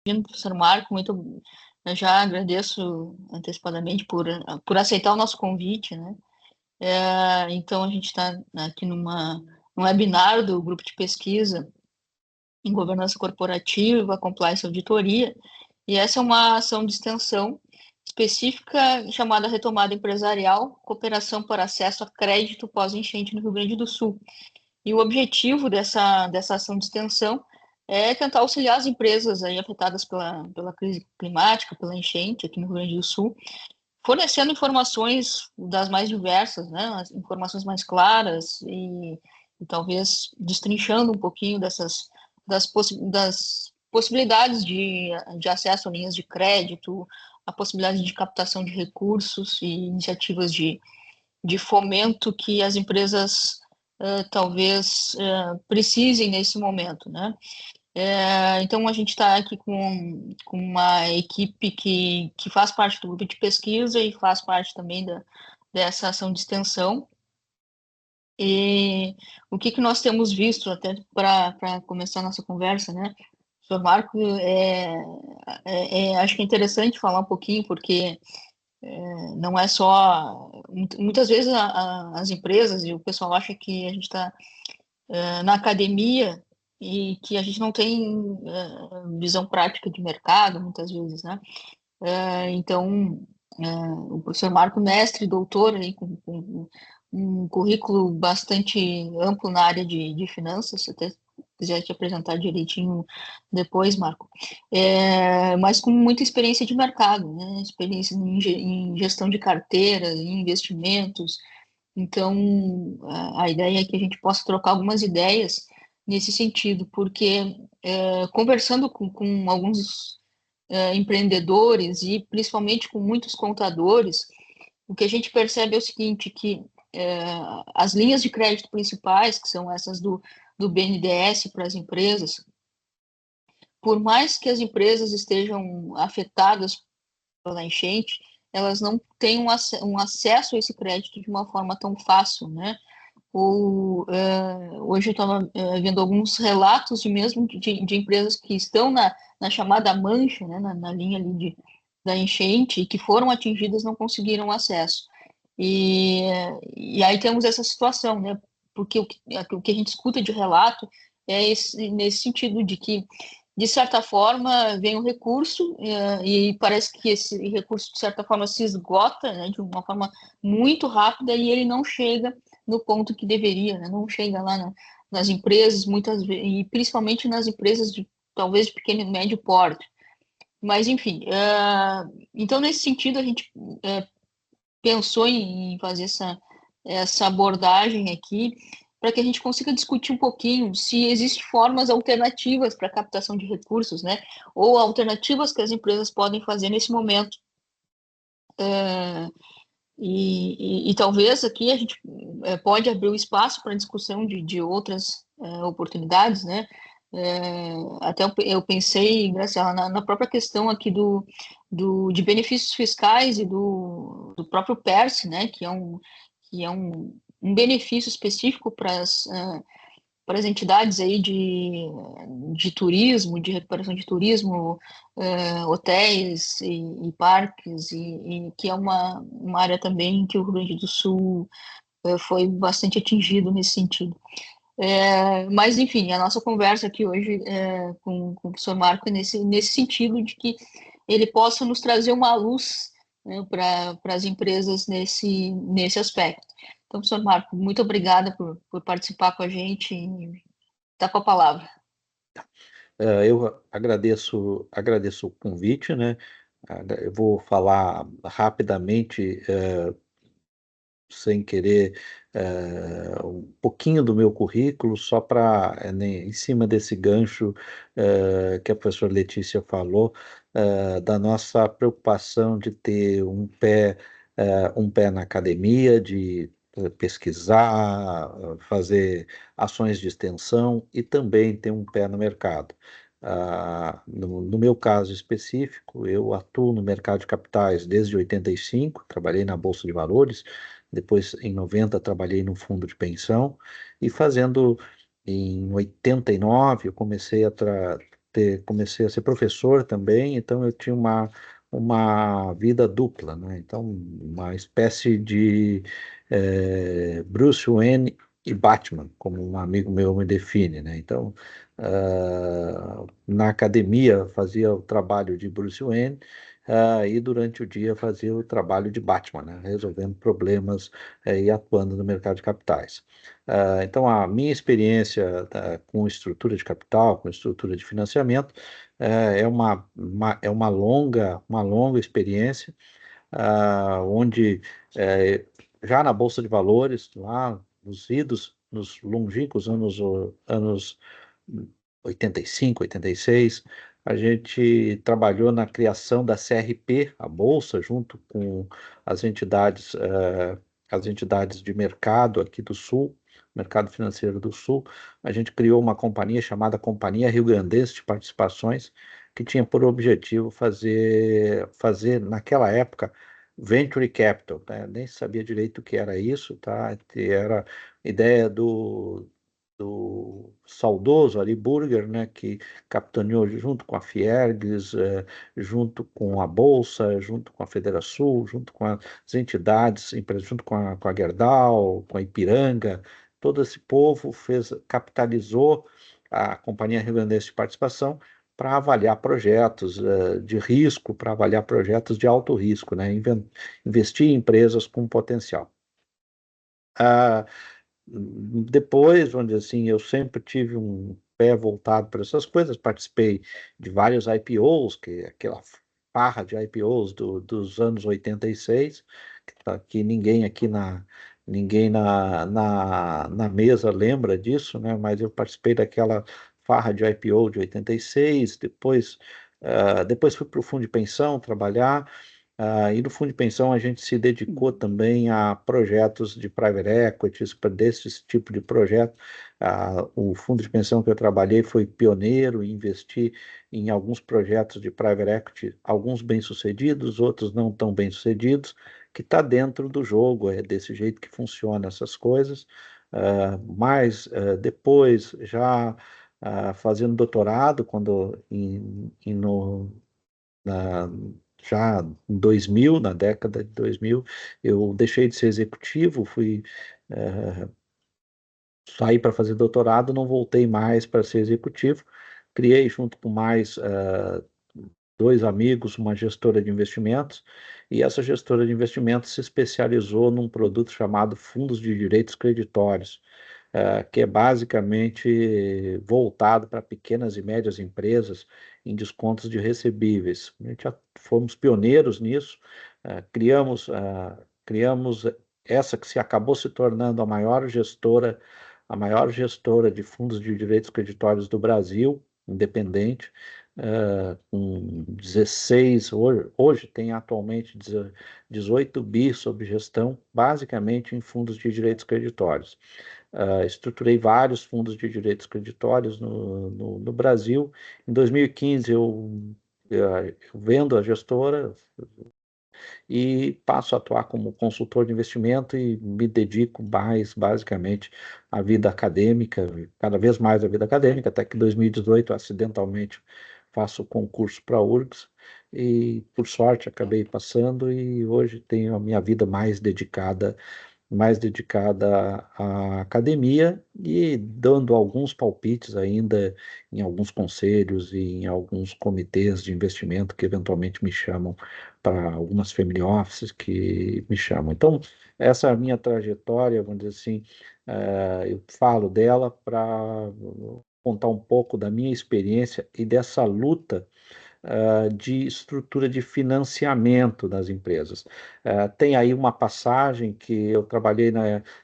professor Marco, eu já agradeço antecipadamente por aceitar o nosso convite, né? Então, a gente está aqui num webinar do grupo de pesquisa em governança corporativa, compliance e auditoria, e essa é uma ação de extensão específica chamada Retomada Empresarial, Cooperação por Acesso a Crédito Pós-Enchente no Rio Grande do Sul. E o objetivo dessa ação de extensão é tentar auxiliar as empresas aí afetadas pela crise climática, pela enchente aqui no Rio Grande do Sul, fornecendo informações das mais diversas, né, as informações mais claras e talvez destrinchando um pouquinho das possibilidades de acesso a linhas de crédito, a possibilidade de captação de recursos e iniciativas de fomento que as empresas talvez precisem nesse momento, né? Então, a gente está aqui com uma equipe que faz parte do grupo de pesquisa e faz parte também dessa ação de extensão. E o que nós temos visto, até para começar a nossa conversa, né? Professor Marco, acho que é interessante falar um pouquinho, porque não é só. Muitas vezes as empresas e o pessoal acha que a gente está na academia e que a gente não tem visão prática de mercado, muitas vezes, né? Então, o professor Marco, mestre, doutor, aí, com um currículo bastante amplo na área de finanças, se até quiser te apresentar direitinho depois, Marco, mas com muita experiência de mercado, né? Experiência em gestão de carteiras, em investimentos. Então, a ideia é que a gente possa trocar algumas ideias nesse sentido, porque conversando com alguns empreendedores e principalmente com muitos contadores, o que a gente percebe é o seguinte, que as linhas de crédito principais, que são essas do BNDES para as empresas, por mais que as empresas estejam afetadas pela enchente, elas não têm um acesso a esse crédito de uma forma tão fácil, né? Hoje eu estava vendo alguns relatos de empresas que estão na chamada mancha, né, na linha ali da enchente, e que foram atingidas não conseguiram acesso. E, e aí temos essa situação, né, porque o que a gente escuta de relato nesse sentido de que, de certa forma, vem um recurso e parece que esse recurso, de certa forma, se esgota, né, de uma forma muito rápida e ele não chega no ponto que deveria, né? Não chega lá nas empresas, muitas vezes, e principalmente nas empresas talvez de pequeno e médio porte. Mas, enfim, então, nesse sentido, a gente pensou em fazer essa abordagem aqui para que a gente consiga discutir um pouquinho se existem formas alternativas para captação de recursos, né? Ou alternativas que as empresas podem fazer nesse momento. E talvez aqui a gente pode abrir o espaço para discussão de outras oportunidades, né? Até eu pensei, Graciela, na própria questão aqui de benefícios fiscais e do próprio PERSE, né? Que é um benefício específico para as entidades aí de turismo, de recuperação de turismo, hotéis e parques, e que é uma área também que o Rio Grande do Sul foi bastante atingido nesse sentido. Mas, enfim, a nossa conversa aqui hoje com o professor Marco é nesse sentido de que ele possa nos trazer uma luz, né, para as empresas nesse aspecto. Então, professor Marco, muito obrigada por participar com a gente e está com a palavra. Eu agradeço o convite, né? Eu vou falar rapidamente, sem querer, um pouquinho do meu currículo, só para, em cima desse gancho que a professora Letícia falou, da nossa preocupação de ter um pé na academia, de pesquisar, fazer ações de extensão e também ter um pé no mercado. No meu caso específico, eu atuo no mercado de capitais desde 85, trabalhei na Bolsa de Valores, depois em 90 trabalhei no fundo de pensão e em 89 eu comecei a comecei a ser professor também, então eu tinha uma vida dupla, né? Então, uma espécie de Bruce Wayne e Batman, como um amigo meu me define, né? Então, na academia fazia o trabalho de Bruce Wayne, e durante o dia fazia o trabalho de Batman, né? Resolvendo problemas e atuando no mercado de capitais. Então, a minha experiência com estrutura de capital, com estrutura de financiamento, é uma longa experiência, onde já na Bolsa de Valores, lá nos longínquos anos 85, 86, a gente trabalhou na criação da CRP, a Bolsa, junto com as entidades, as entidades de mercado aqui do Sul, mercado financeiro do Sul. A gente criou uma companhia chamada Companhia Rio Grandense de Participações, que tinha por objetivo fazer naquela época, Venture Capital, né? Nem sabia direito o que era isso, tá? Era ideia do saudoso Ali Burger, né, que capitaneou junto com a Fiergues, junto com a Bolsa, junto com a Federação, junto com as entidades, junto com a Gerdau, com a Ipiranga, todo esse povo capitalizou a Companhia Rio Grandense de Participação para avaliar projetos de risco, para avaliar projetos de alto risco, né, investir em empresas com potencial. Ah, Depois, vamos dizer assim, eu sempre tive um pé voltado para essas coisas, participei de vários IPOs, que é aquela farra de IPOs dos anos 86, que ninguém na mesa lembra disso, né? Mas eu participei daquela farra de IPO de 86, depois fui para o fundo de pensão trabalhar, e no fundo de pensão a gente se dedicou também a projetos de private equities, para desse tipo de projeto. O fundo de pensão que eu trabalhei foi pioneiro em investir em alguns projetos de private equity, alguns bem-sucedidos, outros não tão bem-sucedidos, que está dentro do jogo, é desse jeito que funciona essas coisas. Mas depois, já fazendo doutorado, na, já em 2000, na década de 2000, eu deixei de ser executivo, eh, saí para fazer doutorado, não voltei mais para ser executivo, criei junto com mais dois amigos uma gestora de investimentos, e essa gestora de investimentos se especializou num produto chamado fundos de direitos creditórios, que é basicamente voltado para pequenas e médias empresas em descontos de recebíveis. A gente já fomos pioneiros nisso, criamos essa que se acabou se tornando a maior gestora de fundos de direitos creditórios do Brasil, independente, com 16, hoje tem atualmente 18 bi sob gestão, basicamente em fundos de direitos creditórios. Estruturei vários fundos de direitos creditórios no Brasil. Em 2015, eu vendo a gestora e passo a atuar como consultor de investimento e me dedico mais, basicamente, à vida acadêmica, cada vez mais à vida acadêmica, até que em 2018, acidentalmente, faço o concurso para a URGS e, por sorte, acabei passando e hoje tenho a minha vida mais dedicada à academia e dando alguns palpites ainda em alguns conselhos e em alguns comitês de investimento que eventualmente me chamam para algumas family offices que me chamam. Então, essa é a minha trajetória, vamos dizer assim, eu falo dela para contar um pouco da minha experiência e dessa luta de estrutura de financiamento das empresas. Tem aí uma passagem que eu trabalhei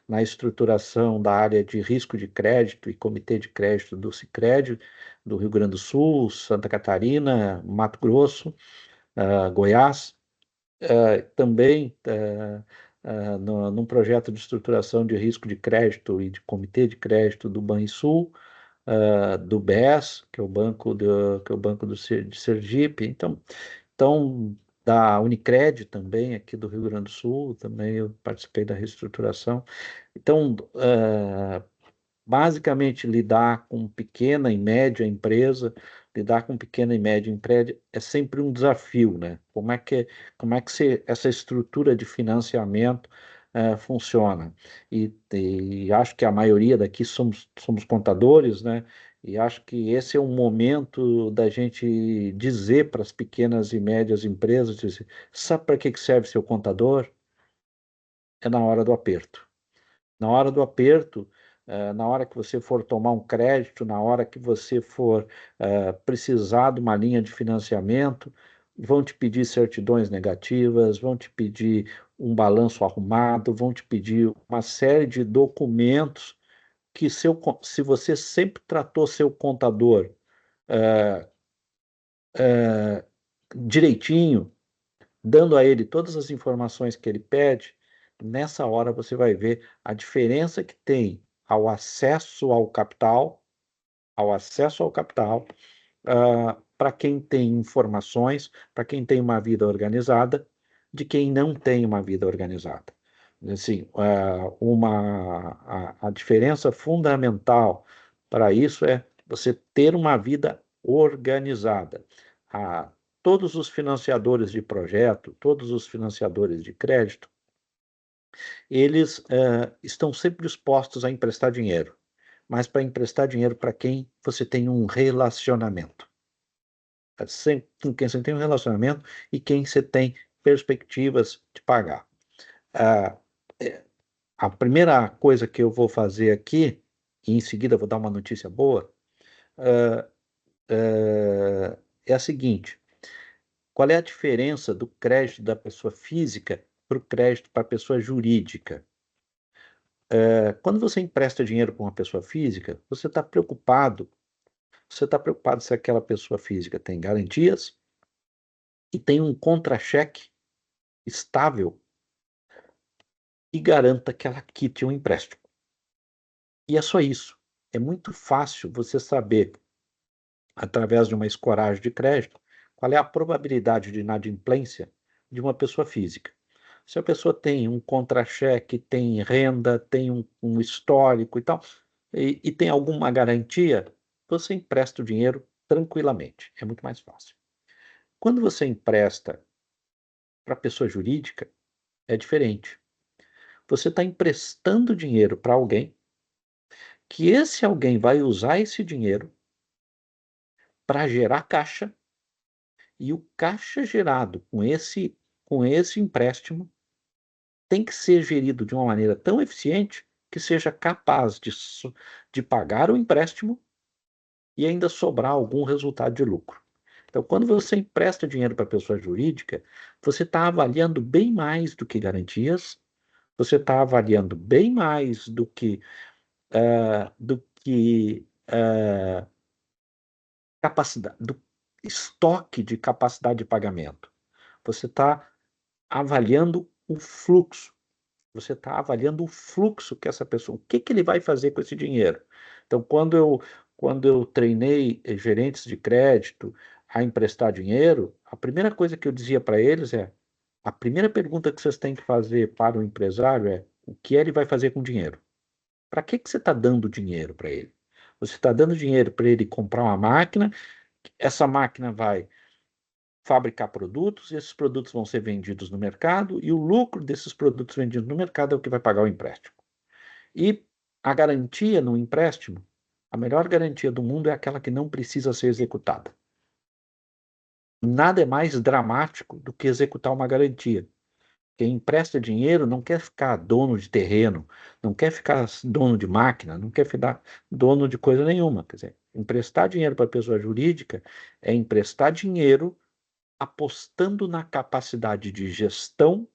na estruturação da área de risco de crédito e comitê de crédito do Sicredi, do Rio Grande do Sul, Santa Catarina, Mato Grosso, Goiás, também num projeto de estruturação de risco de crédito e de comitê de crédito do Banrisul, do BES, que é o banco de Sergipe, então da Unicred também, aqui do Rio Grande do Sul, também eu participei da reestruturação. Então, basicamente lidar com pequena e média empresa, lidar com pequena e média empresa é sempre um desafio, né? Como é que essa estrutura de financiamento funciona? E acho que a maioria daqui somos contadores, né? E acho que esse é um momento da gente dizer para as pequenas e médias empresas, dizer, sabe para que serve seu contador? É na hora do aperto. Na hora do aperto, na hora que você for tomar um crédito, na hora que você for precisar de uma linha de financiamento, vão te pedir certidões negativas, vão te pedir um balanço arrumado, vão te pedir uma série de documentos que se você sempre tratou seu contador eh, direitinho, dando a ele todas as informações que ele pede, nessa hora você vai ver a diferença que tem ao acesso ao capital, para quem tem informações, para quem tem uma vida organizada, de quem não tem uma vida organizada. Assim, a diferença fundamental para isso é você ter uma vida organizada. Ah, todos os financiadores de projeto, todos os financiadores de crédito, eles estão sempre dispostos a emprestar dinheiro, mas para emprestar dinheiro para quem você tem um relacionamento. Com quem você tem um relacionamento e quem você tem perspectivas de pagar. Ah, é, a primeira coisa que eu vou fazer aqui, e em seguida vou dar uma notícia boa, ah, é a seguinte: qual é a diferença do crédito da pessoa física para o crédito para a pessoa jurídica? Quando você empresta dinheiro para uma pessoa física, você está preocupado se aquela pessoa física tem garantias e tem um contra-cheque estável e garanta que ela quite o empréstimo. E é só isso. É muito fácil você saber, através de uma escoragem de crédito, qual é a probabilidade de inadimplência de uma pessoa física. Se a pessoa tem um contra-cheque, tem renda, tem um histórico e tal, e tem alguma garantia, você empresta o dinheiro tranquilamente. É muito mais fácil. Quando você empresta para pessoa jurídica, é diferente. Você está emprestando dinheiro para alguém, que esse alguém vai usar esse dinheiro para gerar caixa, e o caixa gerado com esse empréstimo tem que ser gerido de uma maneira tão eficiente que seja capaz de pagar o empréstimo e ainda sobrar algum resultado de lucro. Então, quando você empresta dinheiro para a pessoa jurídica, você está avaliando bem mais do que garantias, você está avaliando bem mais do que capacidade, do estoque de capacidade de pagamento. Você está avaliando o fluxo. Você está avaliando o fluxo que essa pessoa, o que que ele vai fazer com esse dinheiro. Então, quando eu treinei gerentes de crédito a emprestar dinheiro, a primeira coisa que eu dizia para eles é: a primeira pergunta que vocês têm que fazer para o empresário é o que ele vai fazer com o dinheiro. Para que que você está dando dinheiro para ele? Você está dando dinheiro para ele comprar uma máquina, essa máquina vai fabricar produtos, e esses produtos vão ser vendidos no mercado, e o lucro desses produtos vendidos no mercado é o que vai pagar o empréstimo. E a garantia no empréstimo, a melhor garantia do mundo é aquela que não precisa ser executada. Nada é mais dramático do que executar uma garantia. Quem empresta dinheiro não quer ficar dono de terreno, não quer ficar dono de máquina, não quer ficar dono de coisa nenhuma. Quer dizer, emprestar dinheiro para pessoa jurídica é emprestar dinheiro apostando na capacidade de gestão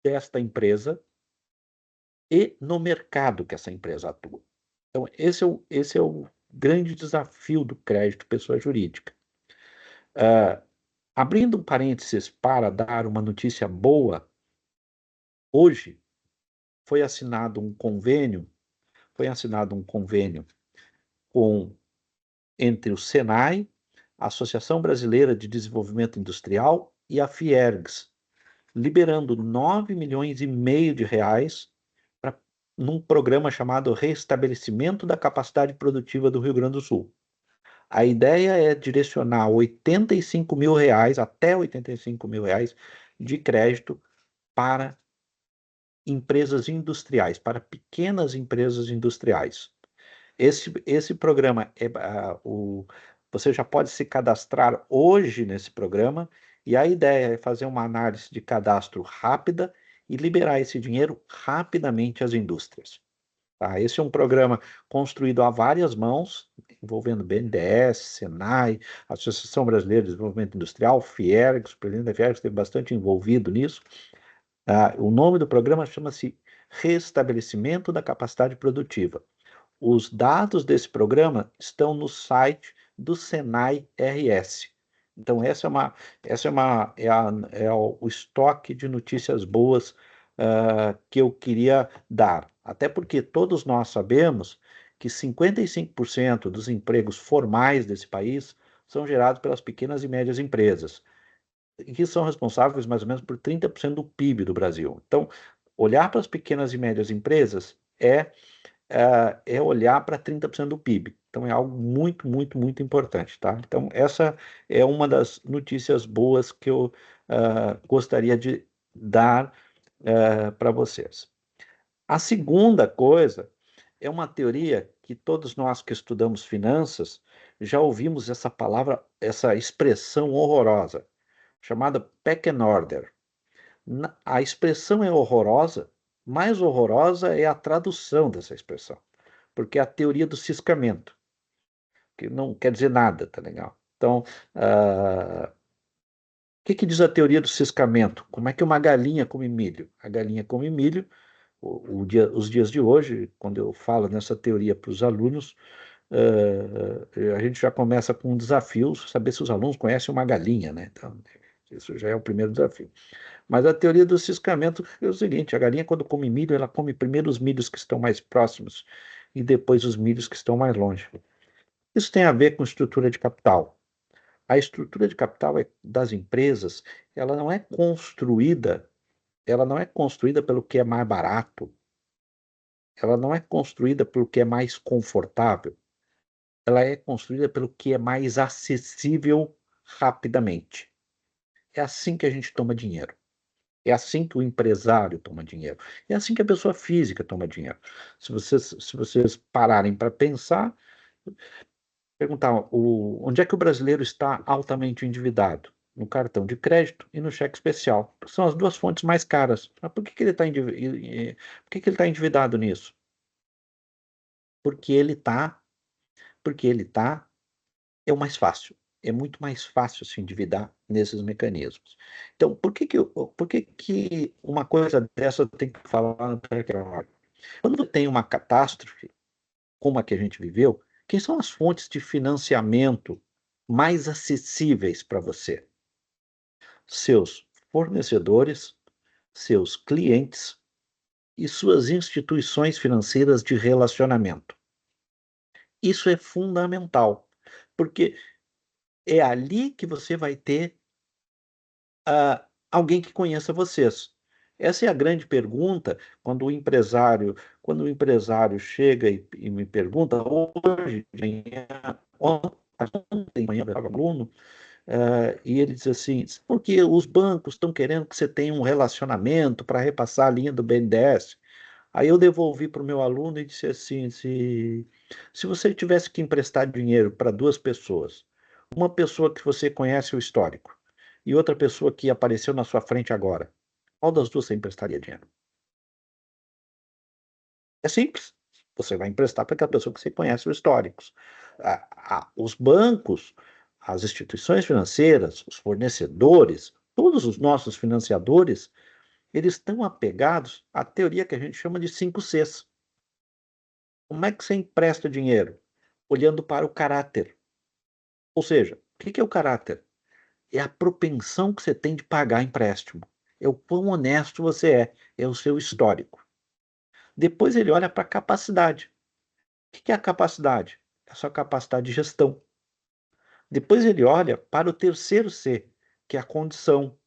desta empresa e no mercado que essa empresa atua. Então, esse é o grande desafio do crédito pessoa jurídica. Abrindo um parênteses para dar uma notícia boa, hoje foi assinado um convênio com, entre o Senai, a Associação Brasileira de Desenvolvimento Industrial e a Fiergs, liberando 9,5 milhões de reais num programa chamado Restabelecimento da Capacidade Produtiva do Rio Grande do Sul. A ideia é direcionar R$ 85.000, até R$ 85.000 de crédito para empresas industriais, para pequenas empresas industriais. Esse programa você já pode se cadastrar hoje nesse programa, e a ideia é fazer uma análise de cadastro rápida e liberar esse dinheiro rapidamente às indústrias. Tá? Esse é um programa construído a várias mãos, envolvendo BNDES, Senai, Associação Brasileira de Desenvolvimento Industrial, Fiergs, o presidente da Fiergs esteve bastante envolvido nisso. O nome do programa chama-se Restabelecimento da Capacidade Produtiva. Os dados desse programa estão no site do Senai RS. Então, o estoque de notícias boas que eu queria dar. Até porque todos nós sabemos que 55% dos empregos formais desse país são gerados pelas pequenas e médias empresas, que são responsáveis mais ou menos por 30% do PIB do Brasil. Então, olhar para as pequenas e médias empresas é olhar para 30% do PIB. Então, é algo muito, muito, muito importante, tá? Então, essa é uma das notícias boas que eu gostaria de dar para vocês. A segunda coisa é uma teoria que todos nós que estudamos finanças já ouvimos essa palavra, essa expressão horrorosa, chamada Peck and Order. A expressão é horrorosa, mais horrorosa é a tradução dessa expressão, porque é a teoria do ciscamento, que não quer dizer nada, tá legal? Então, o que diz a teoria do ciscamento? Como é que uma galinha come milho? A galinha come milho, os dias de hoje, quando eu falo nessa teoria para os alunos, a gente já começa com um desafio, saber se os alunos conhecem uma galinha, né? Então, isso já é o primeiro desafio. Mas a teoria do ciscamento é o seguinte: a galinha, quando come milho, ela come primeiro os milhos que estão mais próximos e depois os milhos que estão mais longe. Isso tem a ver com estrutura de capital. A estrutura de capital das empresas, ela não é construída, ela não é construída pelo que é mais barato, ela não é construída pelo que é mais confortável, ela é construída pelo que é mais acessível rapidamente. É assim que a gente toma dinheiro. É assim que o empresário toma dinheiro. É assim que a pessoa física toma dinheiro. Se vocês pararem para pensar, perguntar onde é que o brasileiro está altamente endividado? No cartão de crédito e no cheque especial. São as duas fontes mais caras. Mas por que ele está endividado nisso? Porque ele está, é o mais fácil. É muito mais fácil se endividar nesses mecanismos. Então, por que que uma coisa dessa tem que falar no pré-credit? Quando você tem uma catástrofe, como a que a gente viveu, quem são as fontes de financiamento mais acessíveis para você? Seus fornecedores, seus clientes e suas instituições financeiras de relacionamento. Isso é fundamental, porque é ali que você vai ter alguém que conheça vocês. Essa é a grande pergunta quando o empresário chega e me pergunta, hoje, de manhã, ontem, manhã, eu estava aluno, e ele diz assim, porque os bancos estão querendo que você tenha um relacionamento para repassar a linha do BNDES. Aí eu devolvi para o meu aluno e disse assim, se você tivesse que emprestar dinheiro para duas pessoas, uma pessoa que você conhece o histórico e outra pessoa que apareceu na sua frente agora, qual das duas você emprestaria dinheiro? É simples. Você vai emprestar para aquela pessoa que você conhece o histórico. Os bancos, as instituições financeiras, os fornecedores, todos os nossos financiadores, eles estão apegados à teoria que a gente chama de 5 Cs. Como é que você empresta dinheiro? Olhando para o caráter. Ou seja, o que é o caráter? É a propensão que você tem de pagar empréstimo. É o quão honesto você é o seu histórico. Depois ele olha para a capacidade. O que é a capacidade? É a sua capacidade de gestão. Depois ele olha para o terceiro C, que é a condição,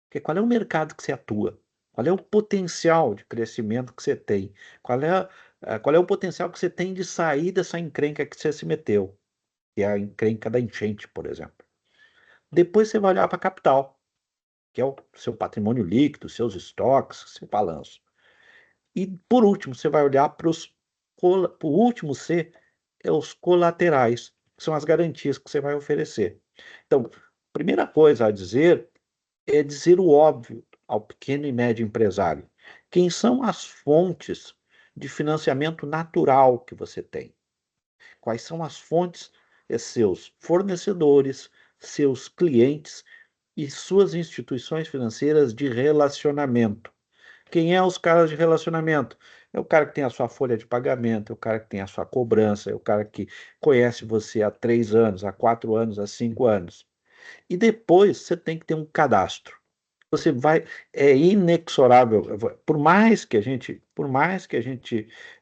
que é qual é o mercado que você atua, qual é o potencial de crescimento que você tem, qual é o potencial que você tem de sair dessa encrenca que você se meteu. que é a encrenca da enchente, por exemplo. Depois você vai olhar para capital, que é o seu patrimônio líquido, seus estoques, seu balanço. E, por último, você vai olhar para o último C, é os colaterais, que são as garantias que você vai oferecer. Então, primeira coisa a dizer é dizer o óbvio ao pequeno e médio empresário. Quem são as fontes de financiamento natural que você tem? Quais são as fontes? Seus fornecedores, seus clientes e suas instituições financeiras de relacionamento. Quem é os caras de relacionamento? É o cara que tem a sua folha de pagamento, é o cara que tem a sua cobrança, é o cara que conhece você há 3 anos, há 4 anos, há 5 anos. E depois você tem que ter um cadastro. Você vai, é inexorável. Por mais que a gente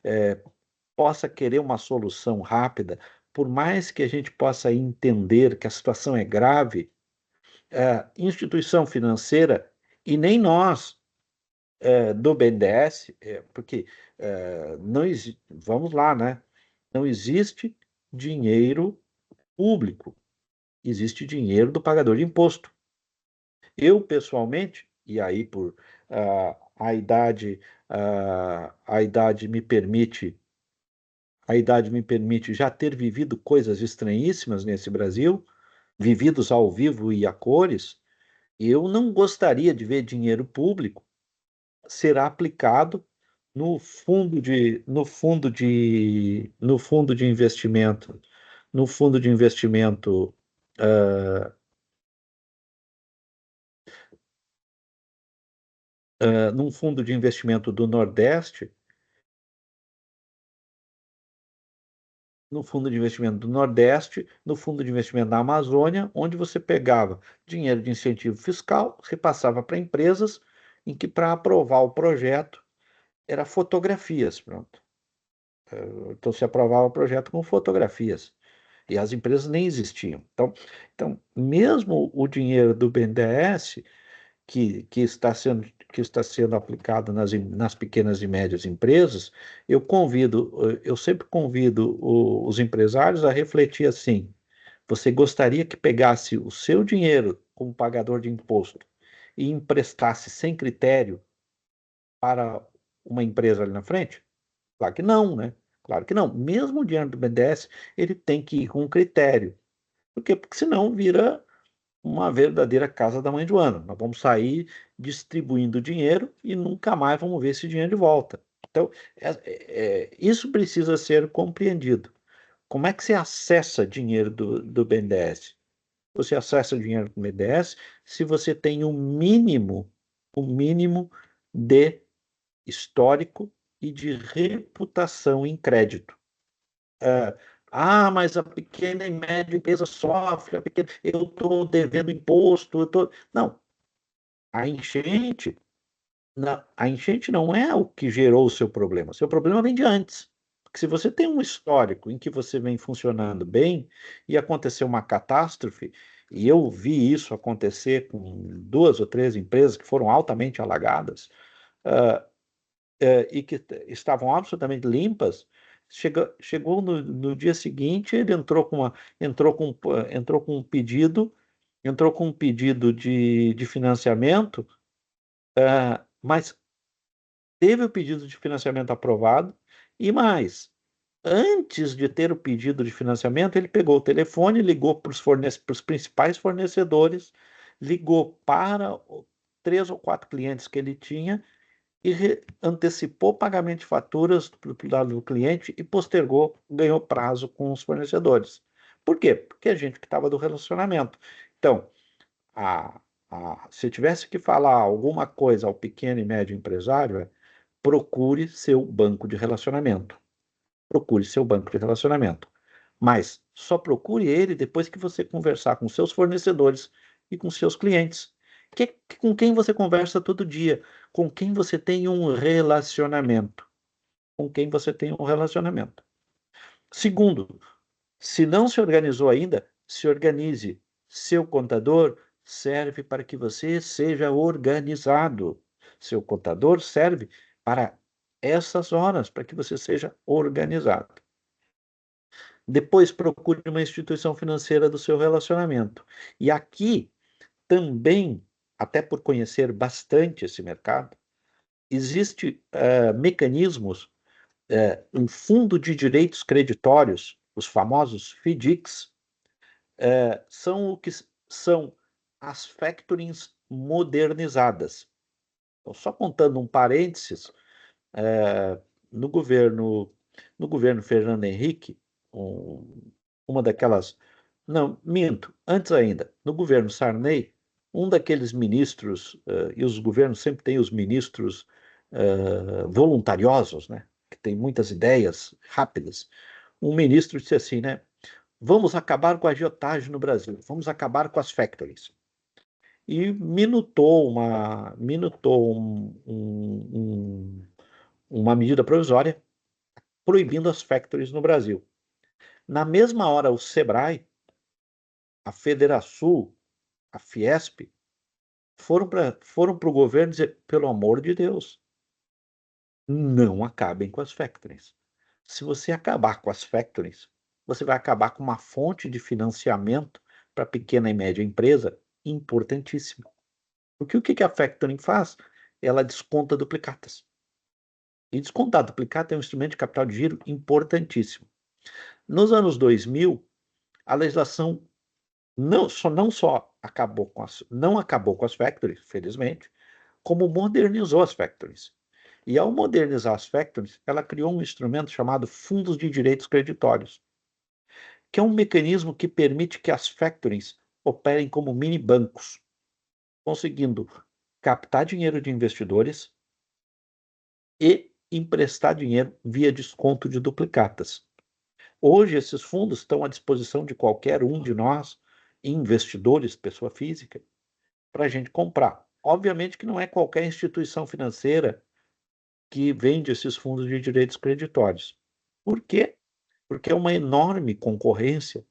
é, possa querer uma solução rápida, por mais que a gente possa entender que a situação é grave, instituição financeira e nem nós do BNDES, porque não vamos lá, né? Não existe dinheiro público, existe dinheiro do pagador de imposto. Eu, pessoalmente, e aí por a idade me permite, a idade me permite já ter vivido coisas estranhíssimas nesse Brasil, vividos ao vivo e a cores, eu não gostaria de ver dinheiro público ser aplicado no fundo de investimento, no fundo de investimento, num fundo de investimento do Nordeste, no fundo de investimento do Nordeste, no fundo de investimento da Amazônia, onde você pegava dinheiro de incentivo fiscal, repassava para empresas, em que para aprovar o projeto era fotografias, pronto. Então se aprovava o projeto com fotografias. E as empresas nem existiam. Então, mesmo o dinheiro do BNDES, que está sendo aplicado nas pequenas e médias empresas, eu sempre convido os empresários a refletir assim: você gostaria que pegasse o seu dinheiro como pagador de imposto e emprestasse sem critério para uma empresa ali na frente? Claro que não, né? Claro que não. Mesmo o dinheiro do BNDES, ele tem que ir com critério. Por quê? Porque senão vira uma verdadeira casa da mãe Joana. Nós vamos sair distribuindo dinheiro e nunca mais vamos ver esse dinheiro de volta. Então, isso precisa ser compreendido. Como é que você acessa dinheiro do BNDES? Você acessa o dinheiro do BNDES se você tem o mínimo de histórico e de reputação em crédito. Mas a pequena e média empresa sofre, eu estou devendo imposto, Não, a enchente, a enchente não é o que gerou o seu problema. O seu problema vem de antes. Porque se você tem um histórico em que você vem funcionando bem e aconteceu uma catástrofe, e eu vi isso acontecer com 2 ou 3 empresas que foram altamente alagadas, ah, e que estavam absolutamente limpas, chegou no dia seguinte, ele entrou com um pedido de financiamento, mas teve o pedido de financiamento aprovado, e mais, antes de ter o pedido de financiamento, ele pegou o telefone, ligou para os principais fornecedores, ligou para 3 ou 4 clientes que ele tinha e antecipou o pagamento de faturas para o lado do cliente e postergou, ganhou prazo com os fornecedores. Por quê? Porque a gente que estava do relacionamento. Então, a, se eu tivesse que falar alguma coisa ao pequeno e médio empresário, procure seu banco de relacionamento. Procure seu banco de relacionamento. Mas só procure ele depois que você conversar com seus fornecedores e com seus clientes. Com quem você conversa todo dia, com quem você tem um relacionamento. Com quem você tem um relacionamento. Segundo, se não se organizou ainda, se organize. Seu contador serve para que você seja organizado. Seu contador serve para essas horas, para que você seja organizado. Depois procure uma instituição financeira do seu relacionamento. E aqui também, até por conhecer bastante esse mercado, existe mecanismos, um fundo de direitos creditórios, os famosos FDICs, são o que são as factorings modernizadas. Então, só contando um parênteses, no governo Fernando Henrique, uma daquelas. Não, minto, antes ainda, no governo Sarney, um daqueles ministros, e os governos sempre têm os ministros voluntariosos, né, que tem muitas ideias rápidas. Um ministro disse assim, né? Vamos acabar com a agiotagem no Brasil, vamos acabar com as factories. E minutou uma medida provisória proibindo as factories no Brasil. Na mesma hora, o Sebrae, a Federação, a Fiesp, foram para o governo dizer, pelo amor de Deus, não acabem com as factories. Se você acabar com as factories, você vai acabar com uma fonte de financiamento para pequena e média empresa importantíssima. Porque o que a factoring faz? Ela desconta duplicatas. E descontar duplicata é um instrumento de capital de giro importantíssimo. Nos anos 2000, a legislação não só não acabou com as factories, felizmente, como modernizou as factories. E ao modernizar as factories, ela criou um instrumento chamado Fundos de Direitos Creditórios, que é um mecanismo que permite que as factories operem como mini bancos, conseguindo captar dinheiro de investidores e emprestar dinheiro via desconto de duplicatas. Hoje, esses fundos estão à disposição de qualquer um de nós, investidores, pessoa física, para a gente comprar. Obviamente que não é qualquer instituição financeira que vende esses fundos de direitos creditórios. Por quê? Porque é uma enorme concorrência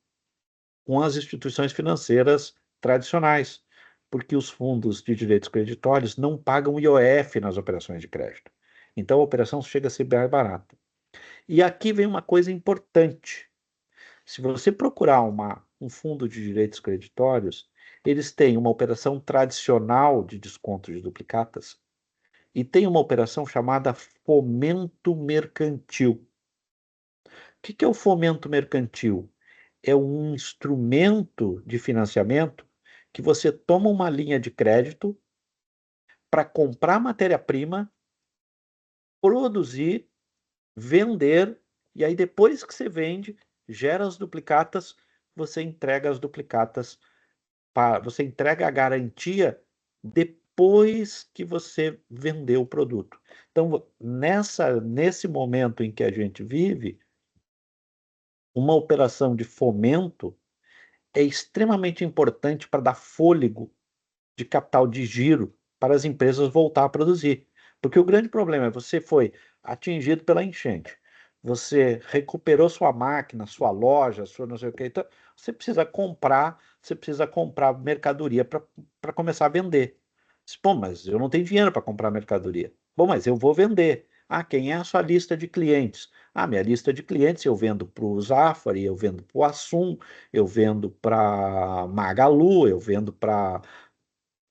com as instituições financeiras tradicionais, porque os fundos de direitos creditórios não pagam IOF nas operações de crédito. Então a operação chega a ser bem barata. E aqui vem uma coisa importante. Se você procurar um fundo de direitos creditórios, eles têm uma operação tradicional de desconto de duplicatas e tem uma operação chamada fomento mercantil. O que é o fomento mercantil? É um instrumento de financiamento que você toma uma linha de crédito para comprar matéria-prima, produzir, vender, e aí depois que você vende, gera as duplicatas, você entrega as duplicatas, você entrega a garantia depois que você vendeu o produto. Então, nesse momento em que a gente vive, uma operação de fomento é extremamente importante para dar fôlego de capital de giro para as empresas voltar a produzir. Porque o grande problema é você foi atingido pela enchente, você recuperou sua máquina, sua loja, sua não sei o que, então você precisa comprar mercadoria para começar a vender. Pô, mas eu não tenho dinheiro para comprar mercadoria. Bom, mas eu vou vender. Ah, quem é a sua lista de clientes? Ah, minha lista de clientes eu vendo para o Zafari, eu vendo para o Assum, eu vendo para Magalu, eu vendo para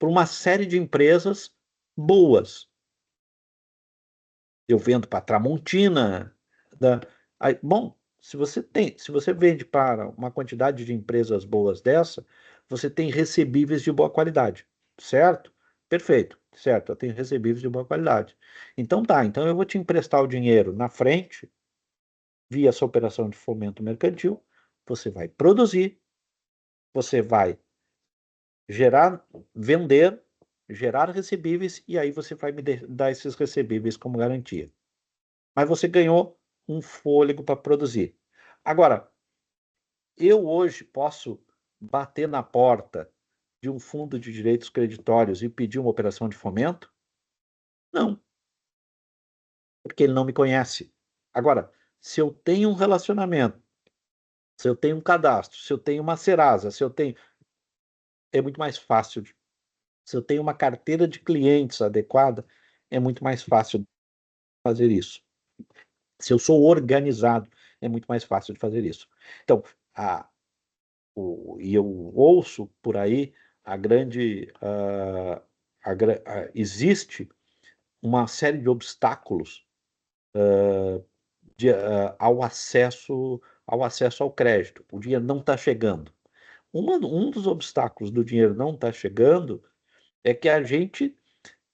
uma série de empresas boas. Eu vendo para Tramontina. Aí, bom, se você vende para uma quantidade de empresas boas dessa, você tem recebíveis de boa qualidade, certo? Perfeito, certo, eu tenho recebíveis de boa qualidade. Então tá, então eu vou te emprestar o dinheiro na frente, via essa operação de fomento mercantil, você vai produzir, você vai gerar, vender, gerar recebíveis e aí você vai me dar esses recebíveis como garantia. Mas você ganhou um fôlego para produzir. Agora, eu hoje posso bater na porta de um fundo de direitos creditórios e pedir uma operação de fomento? Não, porque ele não me conhece. Agora, se eu tenho um relacionamento, se eu tenho um cadastro, se eu tenho uma Serasa, se eu tenho. É muito mais fácil. Se eu tenho uma carteira de clientes adequada, é muito mais fácil fazer isso. Se eu sou organizado. é muito mais fácil de fazer isso. Então, e eu ouço por aí a grande, existe uma série de obstáculos ao acesso ao crédito. O dinheiro não está chegando. Um dos obstáculos do dinheiro não estar chegando é que a gente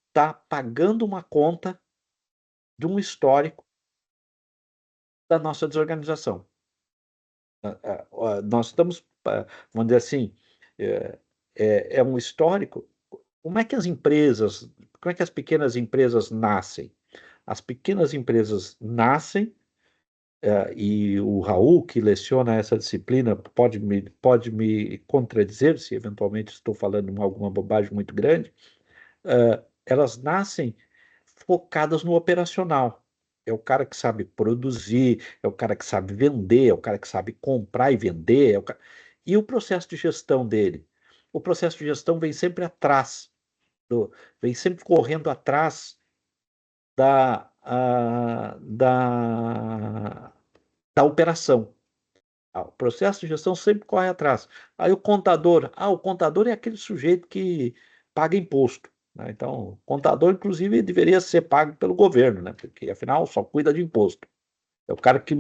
está pagando uma conta de um histórico da nossa desorganização. Nós estamos, vamos dizer assim, é um histórico. Como é que como é que as pequenas empresas nascem? As pequenas empresas nascem, e o Raul, que leciona essa disciplina, pode me contradizer se eventualmente estou falando alguma bobagem muito grande. Elas nascem focadas no operacional. É o cara que sabe produzir, é o cara que sabe vender, é o cara que sabe comprar e vender. E o processo de gestão dele? O processo de gestão vem sempre atrás, vem sempre correndo atrás da operação. O processo de gestão sempre corre atrás. Aí o contador é aquele sujeito que paga imposto, né? Então, o contador, inclusive, deveria ser pago pelo governo, né? Porque, afinal, só cuida de imposto. É o cara que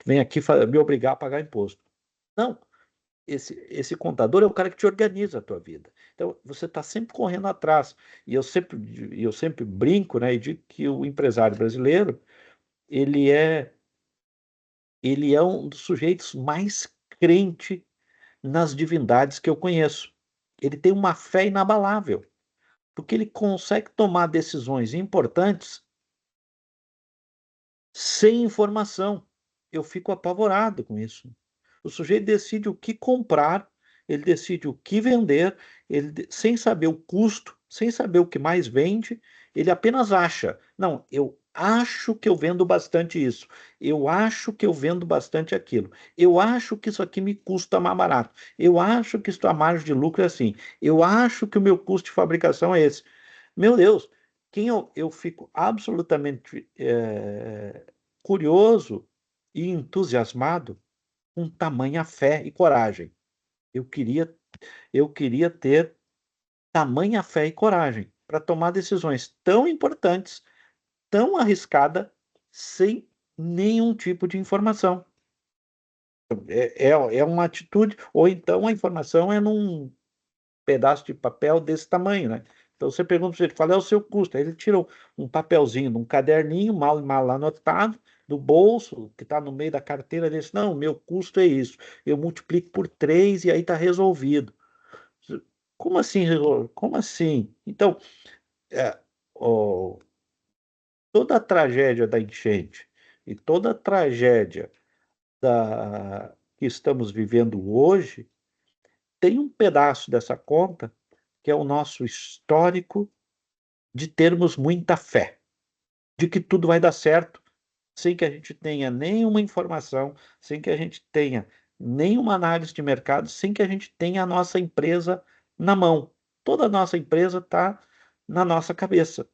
vem aqui me obrigar a pagar imposto. Não, esse contador é o cara que te organiza a tua vida. Então, você está sempre correndo atrás. E eu sempre brinco, né, e digo que o empresário brasileiro, ele é, ele é um dos sujeitos mais crente nas divindades que eu conheço. Ele tem uma fé inabalável, porque ele consegue tomar decisões importantes sem informação. Eu fico apavorado com isso. O sujeito decide o que comprar, ele decide o que vender, sem saber o custo, sem saber o que mais vende, ele apenas acha. Não, eu acho que eu vendo bastante isso. Eu acho que eu vendo bastante aquilo. Eu acho que isso aqui me custa mais barato. Eu acho que a margem de lucro é assim. Eu acho que o meu custo de fabricação é esse. Meu Deus, eu fico absolutamente curioso e entusiasmado com tamanha fé e coragem. Eu queria, eu queria ter tamanha fé e coragem para tomar decisões tão importantes, tão arriscadas, sem nenhum tipo de informação. É uma atitude, ou então a informação é num pedaço de papel desse tamanho, né? Então você pergunta para ele, qual é o seu custo? Aí ele tirou um papelzinho, num caderninho, mal anotado, do bolso, que está no meio da carteira dele. Não, meu custo é isso. Eu multiplico por 3 e aí está resolvido. Como assim, como assim? Então, é, ó, toda a tragédia da enchente e toda a tragédia que estamos vivendo hoje tem um pedaço dessa conta que é o nosso histórico de termos muita fé, de que tudo vai dar certo, sem que a gente tenha nenhuma informação, sem que a gente tenha nenhuma análise de mercado, sem que a gente tenha a nossa empresa na mão. Toda a nossa empresa está na nossa cabeça.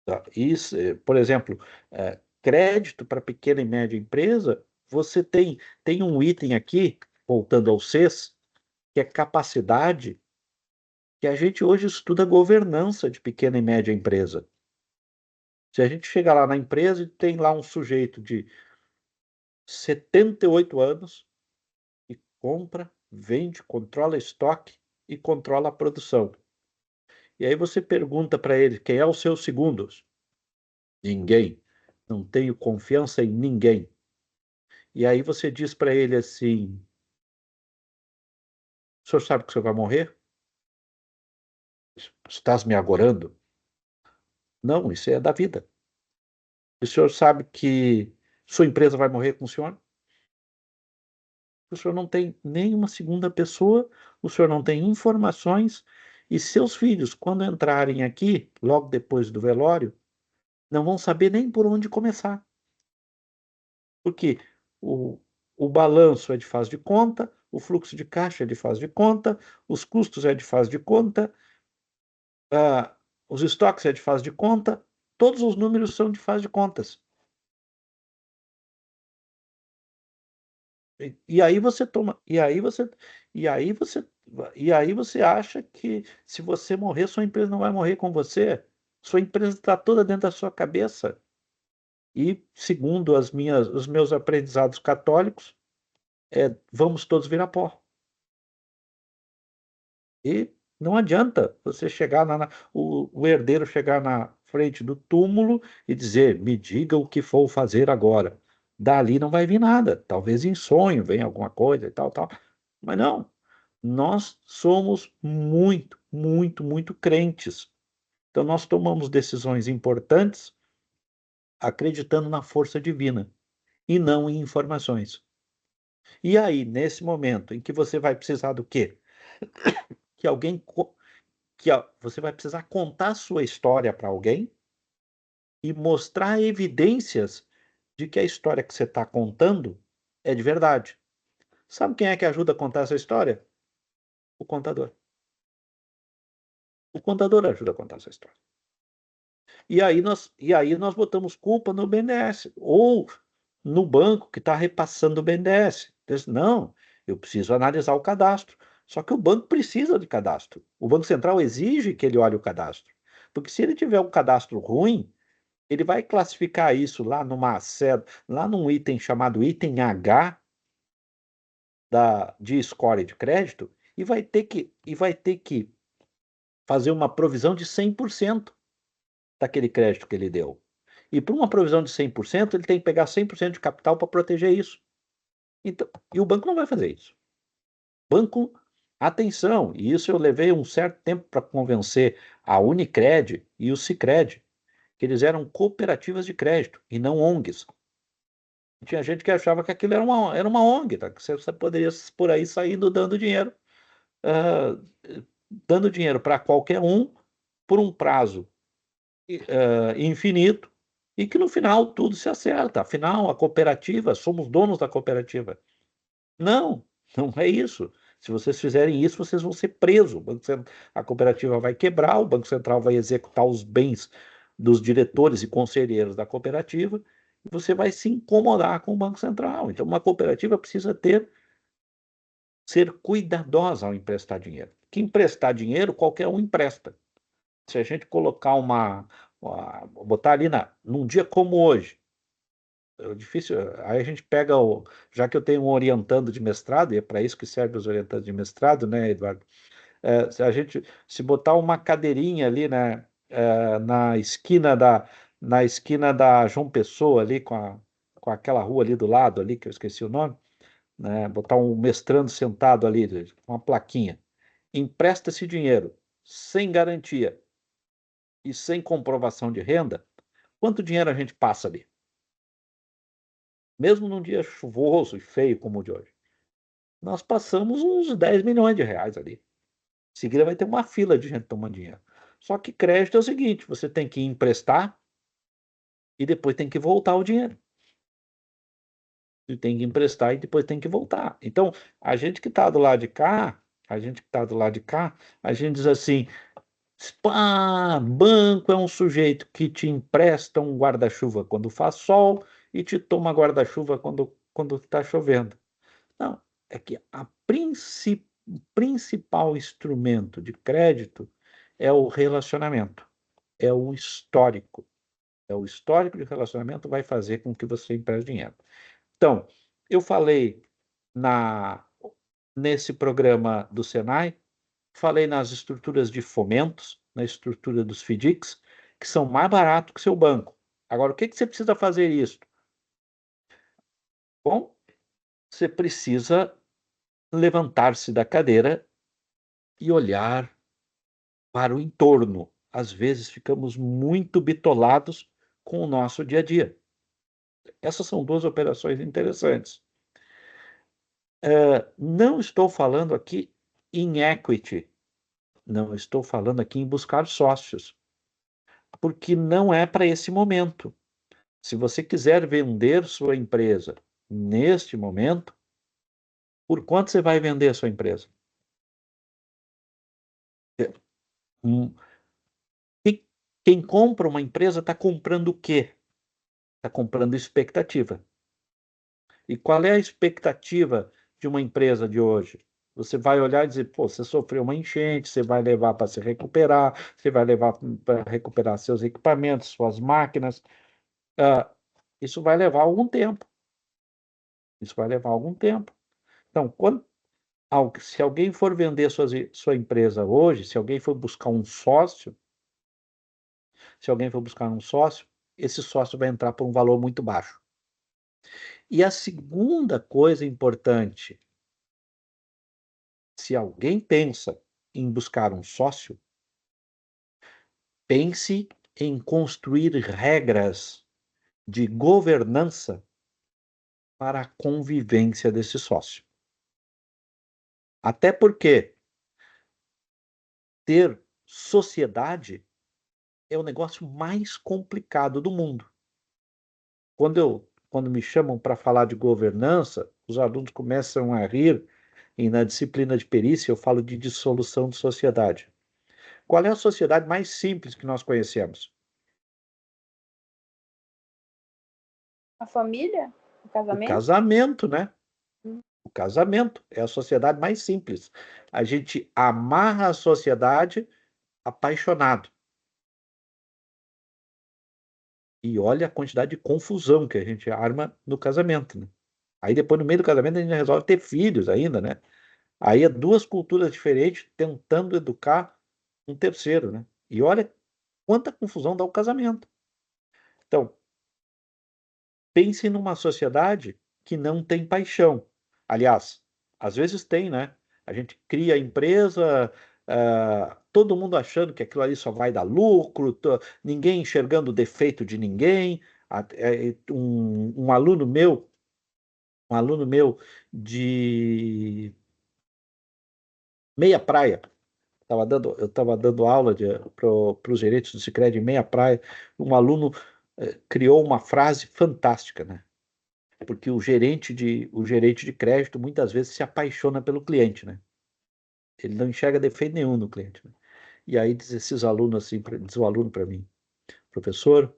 Tá? Isso, por exemplo, crédito para pequena e média empresa, você tem um item aqui, voltando ao CES, que é capacidade, que a gente hoje estuda governança de pequena e média empresa. Se a gente chega lá na empresa e tem lá um sujeito de 78 anos e compra, vende, controla estoque e controla a produção. E aí você pergunta para ele quem é os seus segundos? Ninguém. Não tenho confiança em ninguém. E aí você diz para ele assim: o senhor sabe que o senhor vai morrer? Estás me agorando? Não, isso é da vida. O senhor sabe que sua empresa vai morrer com o senhor? O senhor não tem nenhuma segunda pessoa, o senhor não tem informações, e seus filhos, quando entrarem aqui, logo depois do velório, não vão saber nem por onde começar. Porque o, o balanço é de faz de conta, o fluxo de caixa é de faz de conta, os custos é de faz de conta, os estoques é de faz de conta, todos os números são de faz de contas. E aí você toma, e aí você, e aí você acha que se você morrer, sua empresa não vai morrer com você. Sua empresa está toda dentro da sua cabeça. E segundo os meus aprendizados católicos, vamos todos virar pó. E não adianta você chegar o herdeiro chegar na frente do túmulo e dizer: me diga o que for fazer agora. Dali não vai vir nada. Talvez em sonho venha alguma coisa e tal, tal. Mas não. Nós somos muito, muito, muito crentes. Então nós tomamos decisões importantes acreditando na força divina e não em informações. E aí, nesse momento em que você vai precisar do quê? Que alguém você vai precisar contar a sua história para alguém e mostrar evidências de que a história que você está contando é de verdade. Sabe quem é que ajuda a contar essa história? O contador. O contador ajuda a contar essa história. E aí nós botamos culpa no BNDES ou no banco que está repassando o BNDES. Diz, não, eu preciso analisar o cadastro. Só que o banco precisa de cadastro. O Banco Central exige que ele olhe o cadastro. Porque se ele tiver um cadastro ruim, ele vai classificar isso lá num item chamado item H de score de crédito e vai ter que fazer uma provisão de 100% daquele crédito que ele deu. E para uma provisão de 100%, ele tem que pegar 100% de capital para proteger isso. Então, e o banco não vai fazer isso. Banco, atenção, e isso eu levei um certo tempo para convencer a Unicred e o Sicredi, que eles eram cooperativas de crédito e não ONGs. Tinha gente que achava que aquilo era uma ONG, tá? Que você poderia por aí saindo ah, dando dinheiro para qualquer um por um prazo infinito e que no final tudo se acerta. Afinal, a cooperativa, somos donos da cooperativa. Não, não é isso. Se vocês fizerem isso, vocês vão ser presos. A cooperativa vai quebrar, o Banco Central vai executar os bens dos diretores e conselheiros da cooperativa, e você vai se incomodar com o Banco Central. Então, uma cooperativa precisa ser cuidadosa ao emprestar dinheiro. Que emprestar dinheiro, qualquer um empresta. Se a gente colocar botar ali num dia como hoje, é difícil, aí a gente pega já que eu tenho um orientando de mestrado, e é para isso que serve os orientandos de mestrado, né, Eduardo? Se botar uma cadeirinha ali, né, na esquina da João Pessoa, ali com aquela rua ali do lado, ali, que eu esqueci o nome, né, botar um mestrando sentado ali, com uma plaquinha. Empresta esse dinheiro sem garantia e sem comprovação de renda, quanto dinheiro a gente passa ali? Mesmo num dia chuvoso e feio como o de hoje. Nós passamos uns 10 milhões de reais ali. Em seguida vai ter uma fila de gente tomando dinheiro. Só que crédito é o seguinte, você tem que emprestar e depois tem que voltar o dinheiro. E tem que emprestar e depois tem que voltar. Então, a gente que está do lado de cá, a gente diz assim, banco é um sujeito que te empresta um guarda-chuva quando faz sol e te toma guarda-chuva quando está chovendo. Não, é que o principal instrumento de crédito é o relacionamento, é o histórico. É o histórico de relacionamento vai fazer com que você empreste dinheiro. Então, eu falei na, nesse programa do Senai, falei nas estruturas de fomentos, na estrutura dos FDICs, que são mais baratos que seu banco. Agora, o que você precisa fazer isso? Bom, você precisa levantar-se da cadeira e olhar para o entorno. Às vezes ficamos muito bitolados com o nosso dia a dia. Essas são duas operações interessantes. Não estou falando aqui em equity, não estou falando aqui em buscar sócios, porque não é para esse momento. Se você quiser vender sua empresa neste momento, por quanto você vai vender a sua empresa? Hum, Quem compra uma empresa está comprando o quê? Está comprando expectativa. E qual é a expectativa de uma empresa de hoje? Você vai olhar e dizer, pô, você sofreu uma enchente, você vai levar para se recuperar, você vai levar para recuperar seus equipamentos, suas máquinas. Ah, isso vai levar algum tempo. Isso vai levar algum tempo. Então, se alguém for vender sua empresa hoje, se alguém for buscar um sócio, se alguém for buscar um sócio, esse sócio vai entrar por um valor muito baixo. E a segunda coisa importante, se alguém pensa em buscar um sócio, pense em construir regras de governança para a convivência desse sócio. Até porque ter sociedade é o negócio mais complicado do mundo. Quando me chamam para falar de governança, os alunos começam a rir e na disciplina de perícia eu falo de dissolução de sociedade. Qual é a sociedade mais simples que nós conhecemos? A família? O O casamento? casamento, né? O casamento é a sociedade mais simples. A gente amarra a sociedade apaixonado. E olha a quantidade de confusão que a gente arma no casamento, né? Aí depois, no meio do casamento, a gente resolve ter filhos ainda, né? Aí é duas culturas diferentes tentando educar um terceiro, né? E olha quanta confusão dá o casamento. Então, pense numa sociedade que não tem paixão. Aliás, às vezes tem, né? A gente cria a empresa, todo mundo achando que aquilo ali só vai dar lucro, ninguém enxergando o defeito de ninguém. Um aluno meu de Meia Praia, eu estava dando aula para os gerentes do Sicredi em Meia Praia, um aluno criou uma frase fantástica, né? Porque o gerente de crédito muitas vezes se apaixona pelo cliente, né? Ele não enxerga defeito nenhum no cliente, né? E aí diz esses alunos assim, diz o aluno para mim, professor,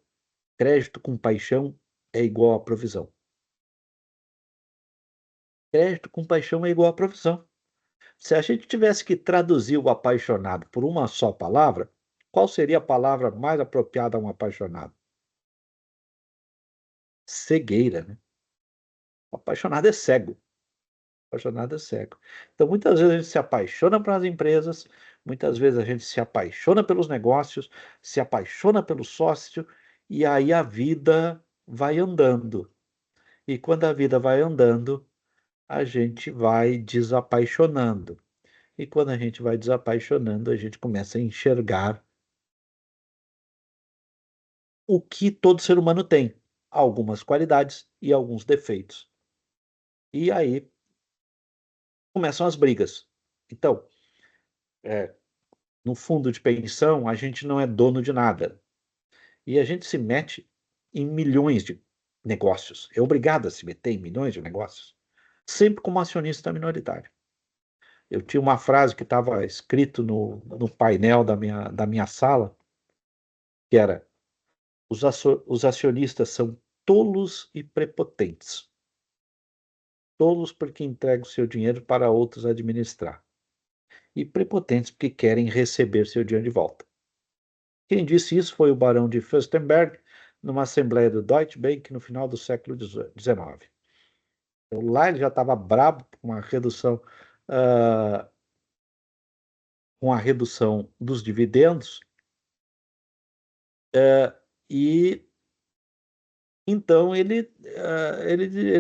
crédito com paixão é igual a provisão. Crédito com paixão é igual a provisão. Se a gente tivesse que traduzir o apaixonado por uma só palavra, qual seria a palavra mais apropriada a um apaixonado? Cegueira, né? O apaixonado é cego. Apaixonado é cego. Então, muitas vezes a gente se apaixona pelas empresas, muitas vezes a gente se apaixona pelos negócios, se apaixona pelo sócio, e aí a vida vai andando. E quando a vida vai andando, a gente vai desapaixonando. E quando a gente vai desapaixonando, a gente começa a enxergar o que todo ser humano tem, algumas qualidades e alguns defeitos. E aí começam as brigas. Então, é, no fundo de pensão, a gente não é dono de nada. E a gente se mete em milhões de negócios. É obrigado a se meter em milhões de negócios, sempre como acionista minoritário. Eu tinha uma frase que estava escrito no painel da minha sala, que era: os acionistas são tolos e prepotentes. Tolos porque entregam seu dinheiro para outros administrar. E prepotentes porque querem receber seu dinheiro de volta. Quem disse isso foi o barão de Fürstenberg, numa assembleia do Deutsche Bank no final do século XIX. Então, lá ele já estava brabo ah, com a redução dos dividendos, e então ele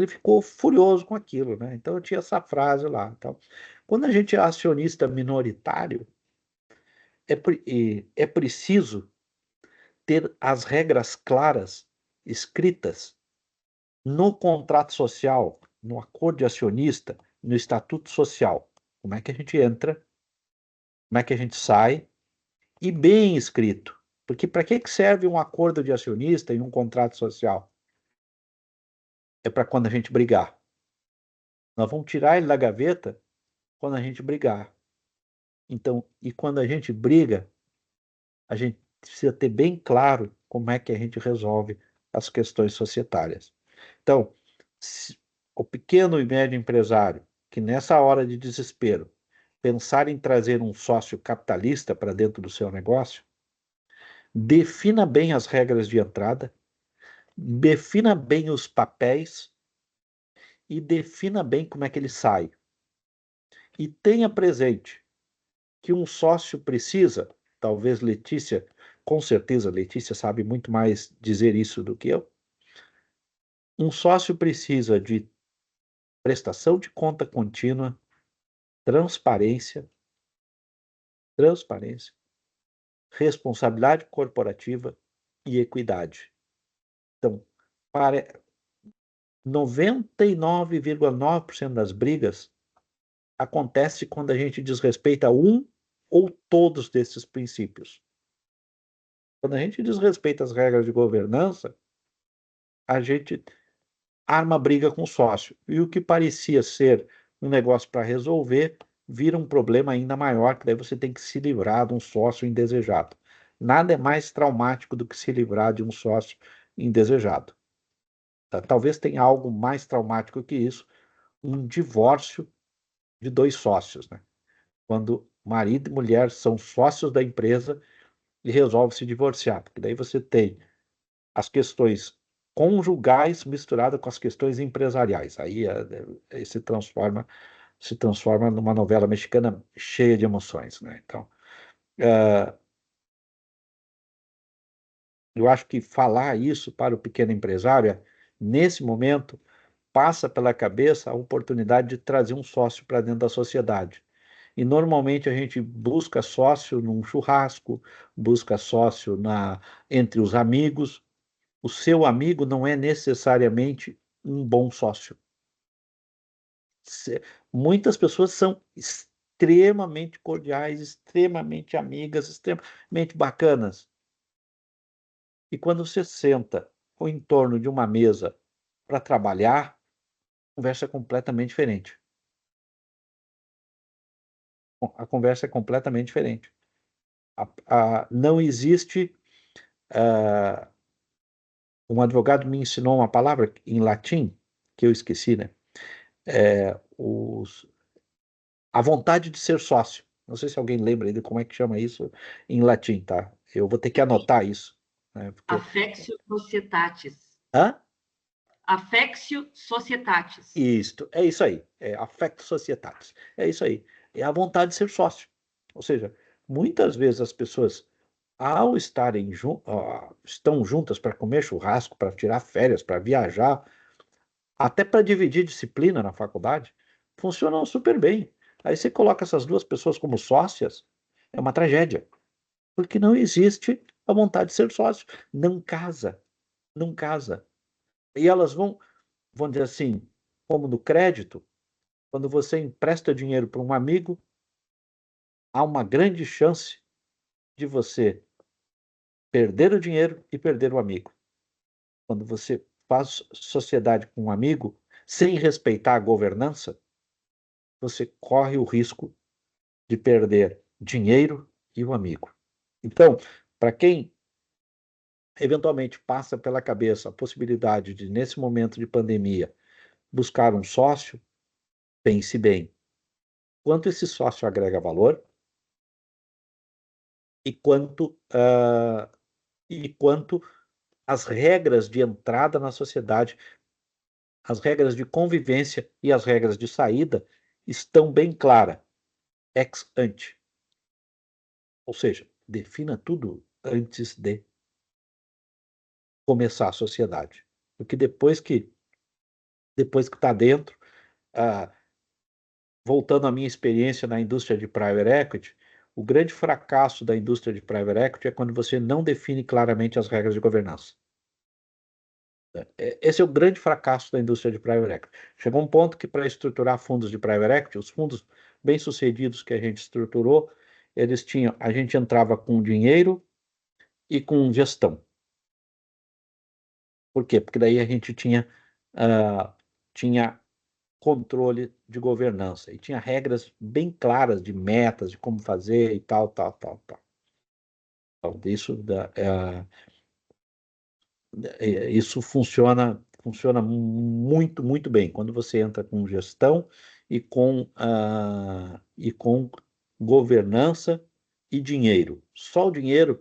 ficou furioso com aquilo, né? Então eu tinha essa frase lá. Então, quando a gente é acionista minoritário, é preciso ter as regras claras, escritas no contrato social, no acordo de acionista, no estatuto social. Como é que a gente entra, como é que a gente sai, e bem escrito. Porque para que serve um acordo de acionista e um contrato social? É para quando a gente brigar. Nós vamos tirar ele da gaveta quando a gente brigar. Então, e quando a gente briga, a gente precisa ter bem claro como é que a gente resolve as questões societárias. Então, o pequeno e médio empresário que nessa hora de desespero pensar em trazer um sócio capitalista para dentro do seu negócio, defina bem as regras de entrada, defina bem os papéis e defina bem como é que ele sai. E tenha presente que um sócio precisa, talvez Letícia, com certeza Letícia sabe muito mais dizer isso do que eu, um sócio precisa de prestação de conta contínua, transparência, responsabilidade corporativa e equidade. Então, para 99,9% das brigas acontece quando a gente desrespeita um ou todos desses princípios. Quando a gente desrespeita as regras de governança, a gente arma briga com o sócio. E o que parecia ser um negócio para resolver, vira um problema ainda maior, que daí você tem que se livrar de um sócio indesejado. Nada é mais traumático do que se livrar de um sócio indesejado. Talvez tenha algo mais traumático que isso, um divórcio de dois sócios, né? Quando marido e mulher são sócios da empresa e resolvem se divorciar, porque daí você tem as questões conjugais misturadas com as questões empresariais. Aí se transforma numa novela mexicana cheia de emoções, né? Então, eu acho que falar isso para o pequeno empresário, nesse momento, passa pela cabeça a oportunidade de trazer um sócio para dentro da sociedade. E normalmente a gente busca sócio num churrasco, busca sócio entre os amigos. O seu amigo não é necessariamente um bom sócio. Muitas pessoas são extremamente cordiais, extremamente amigas, extremamente bacanas. E quando você senta em torno de uma mesa para trabalhar, a conversa é completamente diferente. A conversa é completamente diferente. Não existe. Um advogado me ensinou uma palavra em latim, que eu esqueci, né? A vontade de ser sócio. Não sei se alguém lembra ainda como é que chama isso em latim, tá? Eu vou ter que anotar isso. Né? Affectio societatis. Hã? Affectio societatis. Isto, é isso aí. É affectio societatis. É isso aí. É a vontade de ser sócio. Ou seja, muitas vezes as pessoas, ao estarem estão juntas para comer churrasco, para tirar férias, para viajar, até para dividir disciplina na faculdade, funcionam super bem. Aí você coloca essas duas pessoas como sócias, é uma tragédia, porque não existe a vontade de ser sócio. Não casa, não casa. E elas vão dizer assim, como no crédito, quando você empresta dinheiro para um amigo, há uma grande chance de você perder o dinheiro e perder o amigo. Quando você faz sociedade com um amigo, sem respeitar a governança, você corre o risco de perder dinheiro e o amigo. Então, para quem eventualmente passa pela cabeça a possibilidade de, nesse momento de pandemia, buscar um sócio, pense bem. Quanto esse sócio agrega valor e quanto as regras de entrada na sociedade, as regras de convivência e as regras de saída estão bem claras, ex ante. Ou seja, defina tudo antes de começar a sociedade. Porque depois que está dentro, voltando à minha experiência na indústria de private equity, o grande fracasso da indústria de private equity é quando você não define claramente as regras de governança. Esse é o grande fracasso da indústria de private equity. Chegou um ponto que, para estruturar fundos de private equity, os fundos bem-sucedidos que a gente estruturou, a gente entrava com dinheiro e com gestão. Por quê? Porque daí a gente tinha controle de governança e tinha regras bem claras de metas, de como fazer e tal. Então, isso funciona funciona muito, muito bem. Quando você entra com gestão e com governança e dinheiro. Só o dinheiro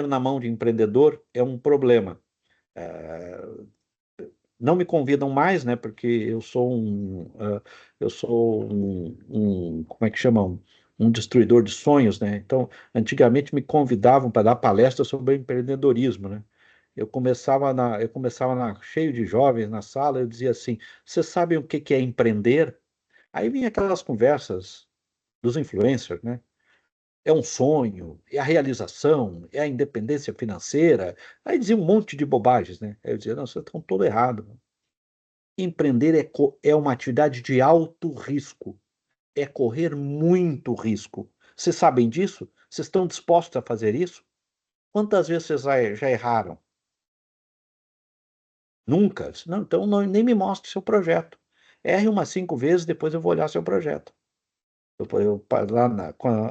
na mão de empreendedor é um problema. Não me convidam mais, né? Porque eu sou como é que chamam? Um destruidor de sonhos, né? Então, antigamente me convidavam para dar palestra sobre empreendedorismo, né? Cheio de jovens na sala, eu dizia assim: vocês sabem o que que é empreender? Aí vinha aquelas conversas dos influencers, né? É um sonho, é a realização, é a independência financeira. Aí dizia um monte de bobagens, né? Aí eu dizia: não, vocês estão todo errado. Empreender é uma atividade de alto risco, é correr muito risco. Vocês sabem disso? Vocês estão dispostos a fazer isso? Quantas vezes vocês já erraram? Nunca? Não, então nem me mostre seu projeto. Erre umas 5 vezes, depois eu vou olhar seu projeto.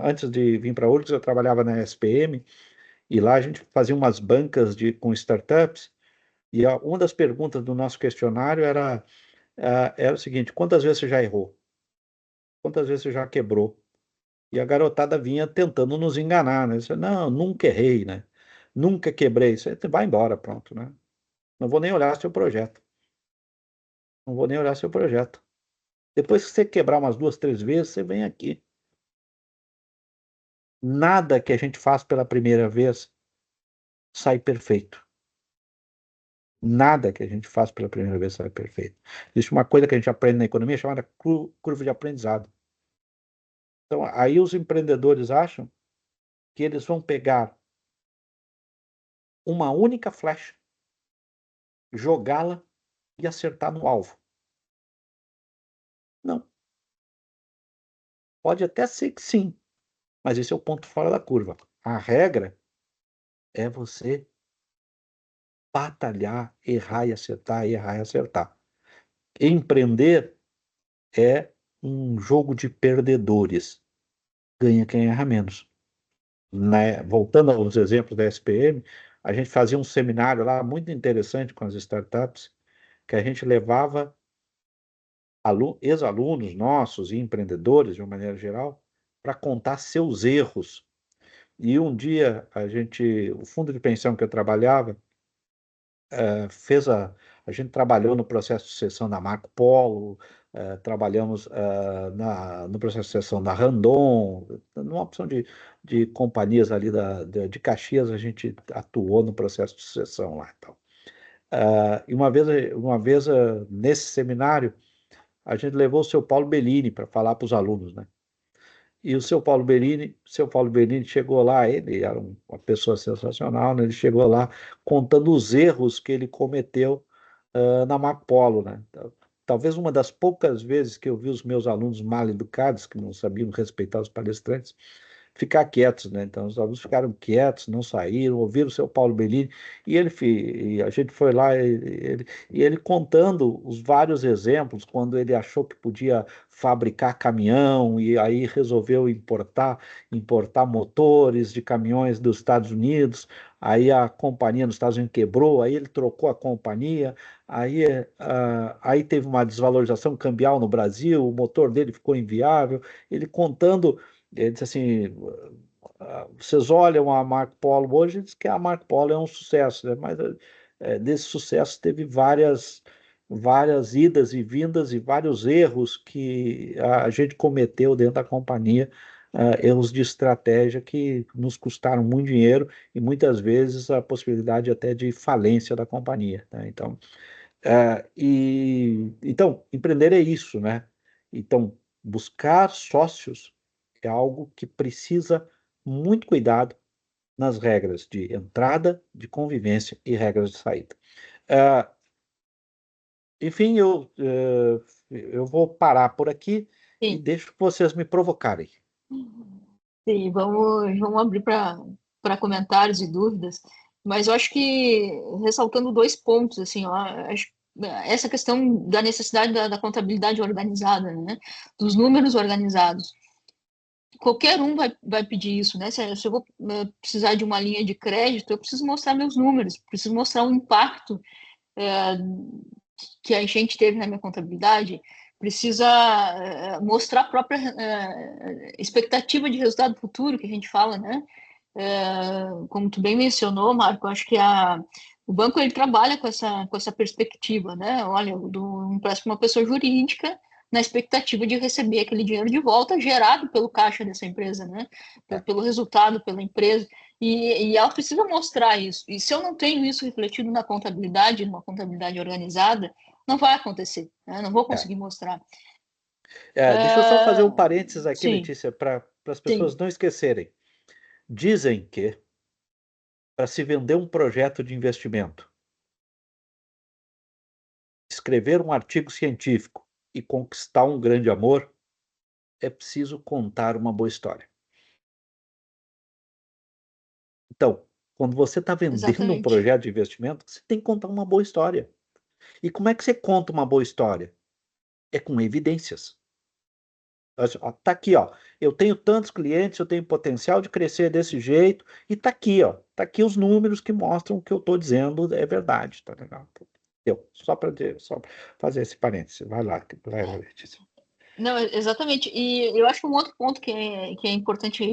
Antes de vir para a URGS, eu trabalhava na SPM, e lá a gente fazia umas bancas com startups, e uma das perguntas do nosso questionário era o seguinte: quantas vezes você já errou? Quantas vezes você já quebrou? E a garotada vinha tentando nos enganar, né? Disse: não, nunca errei, né? Nunca quebrei. Você vai embora, pronto, né? Não vou nem olhar seu projeto. Não vou nem olhar seu projeto. Depois que você quebrar umas 2, 3 vezes, você vem aqui. Nada que a gente faz pela primeira vez sai perfeito. Nada que a gente faz pela primeira vez sai perfeito. Existe uma coisa que a gente aprende na economia chamada curva de aprendizado. Então, aí os empreendedores acham que eles vão pegar uma única flecha, jogá-la e acertar no alvo. Não. Pode até ser que sim, mas esse é o ponto fora da curva. A regra é você batalhar, errar e acertar, errar e acertar. Empreender é um jogo de perdedores. Ganha quem erra menos. Voltando aos exemplos da SPM, a gente fazia um seminário lá muito interessante com as startups, que a gente levava ex-alunos nossos e empreendedores, de uma maneira geral, para contar seus erros. E um dia o fundo de pensão que eu trabalhava, a gente trabalhou no processo de sucessão da Marco Polo, trabalhamos no processo de sucessão da Randon, numa opção de companhias ali de Caxias, a gente atuou no processo de sucessão lá. Então. E uma vez nesse seminário, a gente levou o seu Paulo Bellini para falar para os alunos, né? E o seu Paulo Bellini chegou lá, ele era uma pessoa sensacional, né? Ele chegou lá contando os erros que ele cometeu na Marco Polo, né? Talvez uma das poucas vezes que eu vi os meus alunos mal educados, que não sabiam respeitar os palestrantes, ficar quietos, né? Então, os alunos ficaram quietos, não saíram, ouviram o seu Paulo Bellini, e a gente foi lá, e ele contando os vários exemplos, quando ele achou que podia fabricar caminhão, e aí resolveu importar motores de caminhões dos Estados Unidos, aí a companhia nos Estados Unidos quebrou, aí ele trocou a companhia, aí teve uma desvalorização cambial no Brasil, o motor dele ficou inviável, ele contando. Ele disse assim: vocês olham a Marco Polo hoje, diz que a Marco Polo é um sucesso, né? Mas desse sucesso teve várias idas e vindas e vários erros que a gente cometeu dentro da companhia, erros de estratégia que nos custaram muito dinheiro e muitas vezes a possibilidade até de falência da companhia, né? Então, empreender é isso, né? Então, buscar sócios é algo que precisa muito cuidado nas regras de entrada, de convivência e regras de saída. Enfim, eu vou parar por aqui e Sim, deixo vocês me provocarem. sim, vamos abrir para comentários e dúvidas, mas eu acho que, ressaltando 2 pontos, assim, essa questão da necessidade da contabilidade organizada, né, dos números organizados. Qualquer um vai pedir isso, né? Se eu vou precisar de uma linha de crédito, eu preciso mostrar meus números, preciso mostrar o impacto que a gente teve na minha contabilidade precisa mostrar a própria expectativa de resultado futuro que a gente fala, né? Como tu bem mencionou, Marco, acho que o banco ele trabalha com essa perspectiva, né? Olha, do empréstimo uma pessoa jurídica na expectativa de receber aquele dinheiro de volta gerado pelo caixa dessa empresa, né? Pelo resultado, pela empresa. E ela precisa mostrar isso. E se eu não tenho isso refletido na contabilidade, numa contabilidade organizada, não vai acontecer, né? Não vou conseguir mostrar. Deixa eu só fazer um parênteses aqui, Sim, Letícia, para as sim. pessoas não esquecerem. Dizem que para se vender um projeto de investimento, escrever um artigo científico e conquistar um grande amor, é preciso contar uma boa história. Então, quando você está vendendo um Exatamente. projeto de investimento, você tem que contar uma boa história. E como é que você conta uma boa história? É com evidências. Tá aqui, ó. Eu tenho tantos clientes, eu tenho potencial de crescer desse jeito, e tá aqui, ó. Tá aqui os números que mostram que eu estou dizendo é verdade, tá legal? Deu. Só para fazer esse parênteses. Vai lá, Letícia. Não, exatamente. E eu acho que um outro ponto que é importante,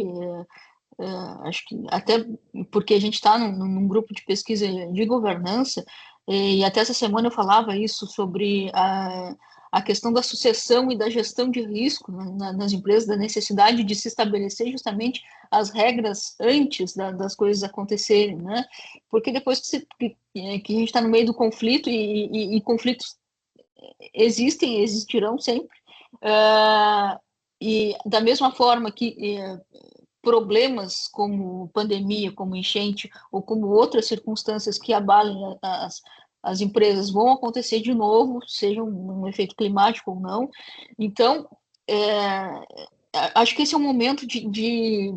acho que até porque a gente está num grupo de pesquisa de governança, e até essa semana eu falava isso sobre a questão da sucessão e da gestão de risco, né, nas empresas, da necessidade de se estabelecer justamente as regras antes das coisas acontecerem, né? Porque depois que a gente está no meio do conflito, e conflitos existirão sempre. E da mesma forma que problemas como pandemia, como enchente ou como outras circunstâncias que abalem as empresas vão acontecer de novo, seja um efeito climático ou não. Então, acho que esse é um momento de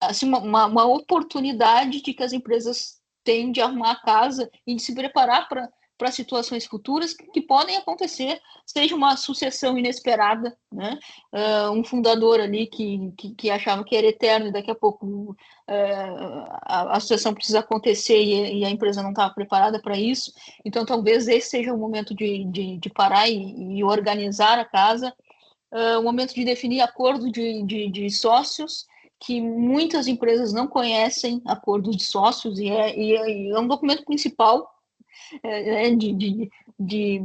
assim, uma oportunidade de que as empresas têm de arrumar a casa e de se preparar para situações futuras que podem acontecer, seja uma sucessão inesperada, né? Um fundador ali que achava que era eterno e daqui a pouco a sucessão precisa acontecer e a empresa não estava preparada para isso. Então, talvez esse seja o momento de parar e organizar a casa, o momento de definir acordo de sócios, que muitas empresas não conhecem acordos de sócios, e é um documento principal de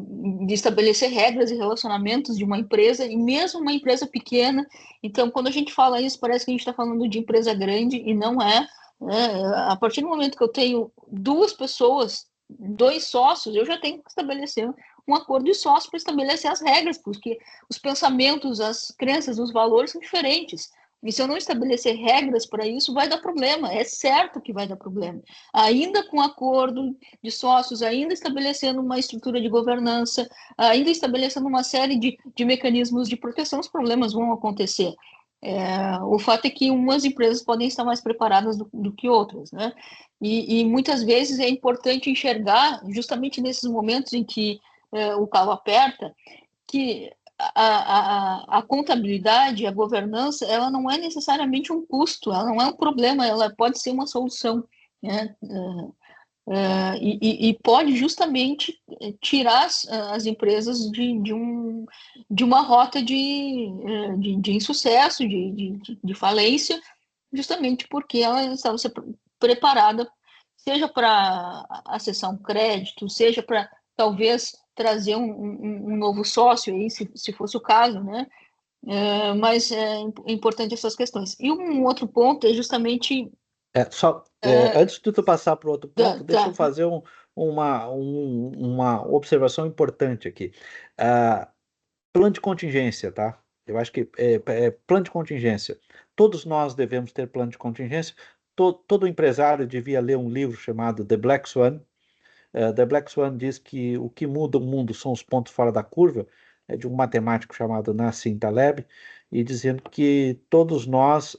estabelecer regras e relacionamentos de uma empresa, e mesmo uma empresa pequena. Então, quando a gente fala isso, parece que a gente está falando de empresa grande, e não é. A partir do momento que eu tenho duas pessoas, dois sócios, eu já tenho que estabelecer um acordo de sócio para estabelecer as regras, porque os pensamentos, as crenças, os valores são diferentes. E se eu não estabelecer regras para isso, vai dar problema. É certo que vai dar problema. Ainda com acordo de sócios, ainda estabelecendo uma estrutura de governança, ainda estabelecendo uma série de mecanismos de proteção, os problemas vão acontecer. O fato é que umas empresas podem estar mais preparadas do que outras, né? E muitas vezes é importante enxergar, justamente nesses momentos em que o calo aperta, que a contabilidade, a governança, ela não é necessariamente um custo, ela não é um problema, ela pode ser uma solução, né? E pode justamente tirar as empresas de uma rota de insucesso, de falência, justamente porque ela estava preparada, seja para acessar um crédito, seja para talvez trazer um novo sócio, aí, se fosse o caso, né? Mas é importante essas questões. E um outro ponto é justamente. Antes de tu passar para o outro ponto, deixa eu Tá, fazer uma observação importante aqui. Plano de contingência, tá? Eu acho que plano de contingência. Todos nós devemos ter plano de contingência. Todo empresário devia ler um livro chamado The Black Swan. The Black Swan diz que o que muda o mundo são os pontos fora da curva, é de um matemático chamado Nassim Taleb, e dizendo que todos nós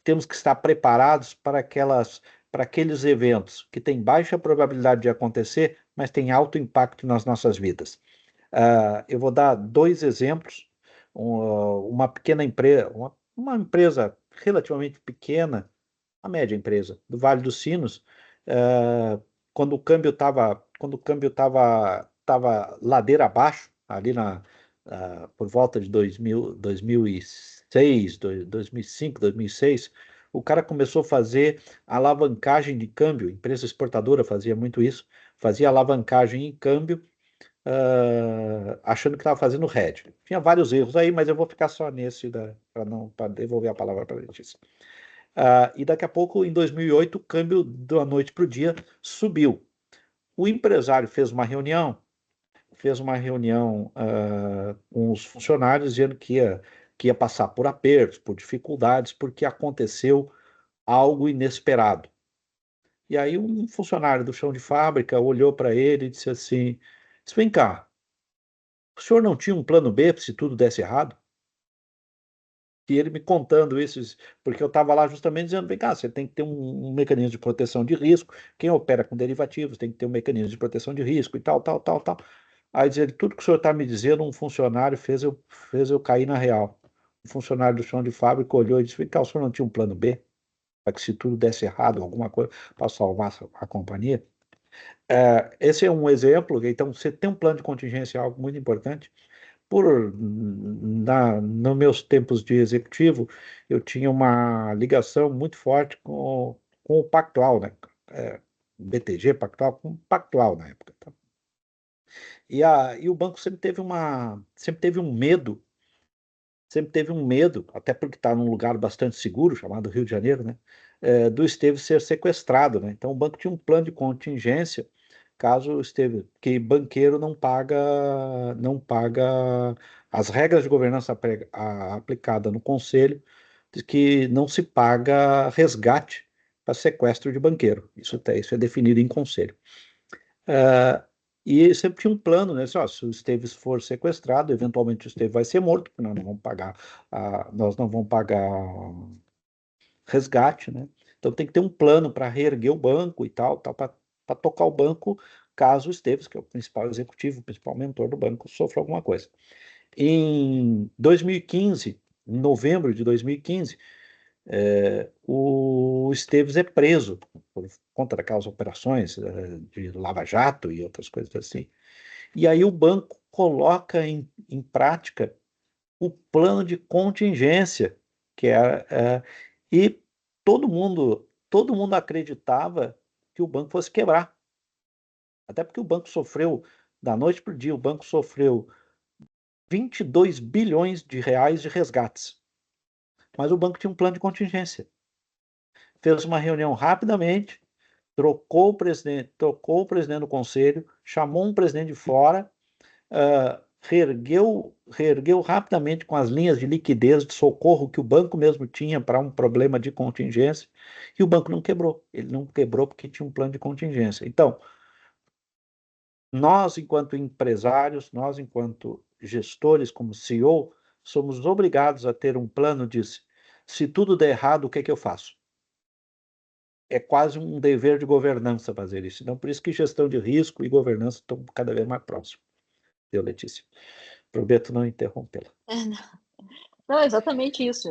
temos que estar preparados para aqueles eventos que têm baixa probabilidade de acontecer, mas têm alto impacto nas nossas vidas. Eu vou dar dois exemplos. Uma pequena empresa, uma empresa relativamente pequena, uma média empresa, do Vale dos Sinos, quando o câmbio estava ladeira abaixo, ali por volta de 2006, 2005, 2006, o cara começou a fazer alavancagem de câmbio, empresa exportadora fazia muito isso, fazia alavancagem em câmbio, achando que estava fazendo hedge. Tinha vários erros aí, mas eu vou ficar só nesse para devolver a palavra para a Letícia. E daqui a pouco, em 2008, o câmbio da noite para o dia subiu. O empresário fez uma reunião com os funcionários dizendo que ia passar por apertos, por dificuldades, porque aconteceu algo inesperado. E aí um funcionário do chão de fábrica olhou para ele e disse assim, vem cá, o senhor não tinha um plano B se tudo desse errado? E ele me contando isso, porque eu estava lá justamente dizendo, vem cá, você tem que ter um mecanismo de proteção de risco, quem opera com derivativos tem que ter um mecanismo de proteção de risco e tal, tal, tal, tal. Aí diz ele, tudo que o senhor está me dizendo, um funcionário fez eu cair na real. Um funcionário do chão de fábrica olhou e disse, vem cá, o senhor não tinha um plano B? Para que se tudo desse errado, alguma coisa, para salvar a companhia? Esse é um exemplo, então você tem um plano de contingência, é algo muito importante. Nos meus tempos de executivo, eu tinha uma ligação muito forte com o Pactual, né? BTG, Pactual, com o Pactual na época. Tá? E o banco sempre teve um medo, até porque está num lugar bastante seguro, chamado Rio de Janeiro, né? Do Esteves ser sequestrado, né? Então o banco tinha um plano de contingência caso o Esteves, que banqueiro não paga as regras de governança aplicada no conselho, diz que não se paga resgate para sequestro de banqueiro. Isso é definido em conselho. E sempre tinha um plano, né? Se o Esteves for sequestrado, eventualmente o Esteves vai ser morto, porque nós não vamos pagar resgate, né? Então tem que ter um plano para reerguer o banco e tal para tocar o banco caso o Esteves, que é o principal executivo, o principal mentor do banco, sofra alguma coisa. Em 2015, em novembro de 2015, o Esteves é preso por conta daquelas operações de Lava Jato e outras coisas assim. E aí o banco coloca em prática o plano de contingência, que e todo mundo acreditava que o banco fosse quebrar. Até porque o banco sofreu, da noite para o dia, o banco sofreu 22 bilhões de reais de resgates. Mas o banco tinha um plano de contingência. Fez uma reunião rapidamente, trocou o presidente do conselho, chamou um presidente de fora, reergueu rapidamente com as linhas de liquidez, de socorro que o banco mesmo tinha para um problema de contingência, e o banco não quebrou. Ele não quebrou porque tinha um plano de contingência. Então, nós, enquanto empresários, nós, enquanto gestores, como CEO, somos obrigados a ter um plano de se tudo der errado, o que é que eu faço? É quase um dever de governança fazer isso. Então, por isso que gestão de risco e governança estão cada vez mais próximos. Eu, Letícia. Prometo não interrompê-la. Não, é exatamente isso.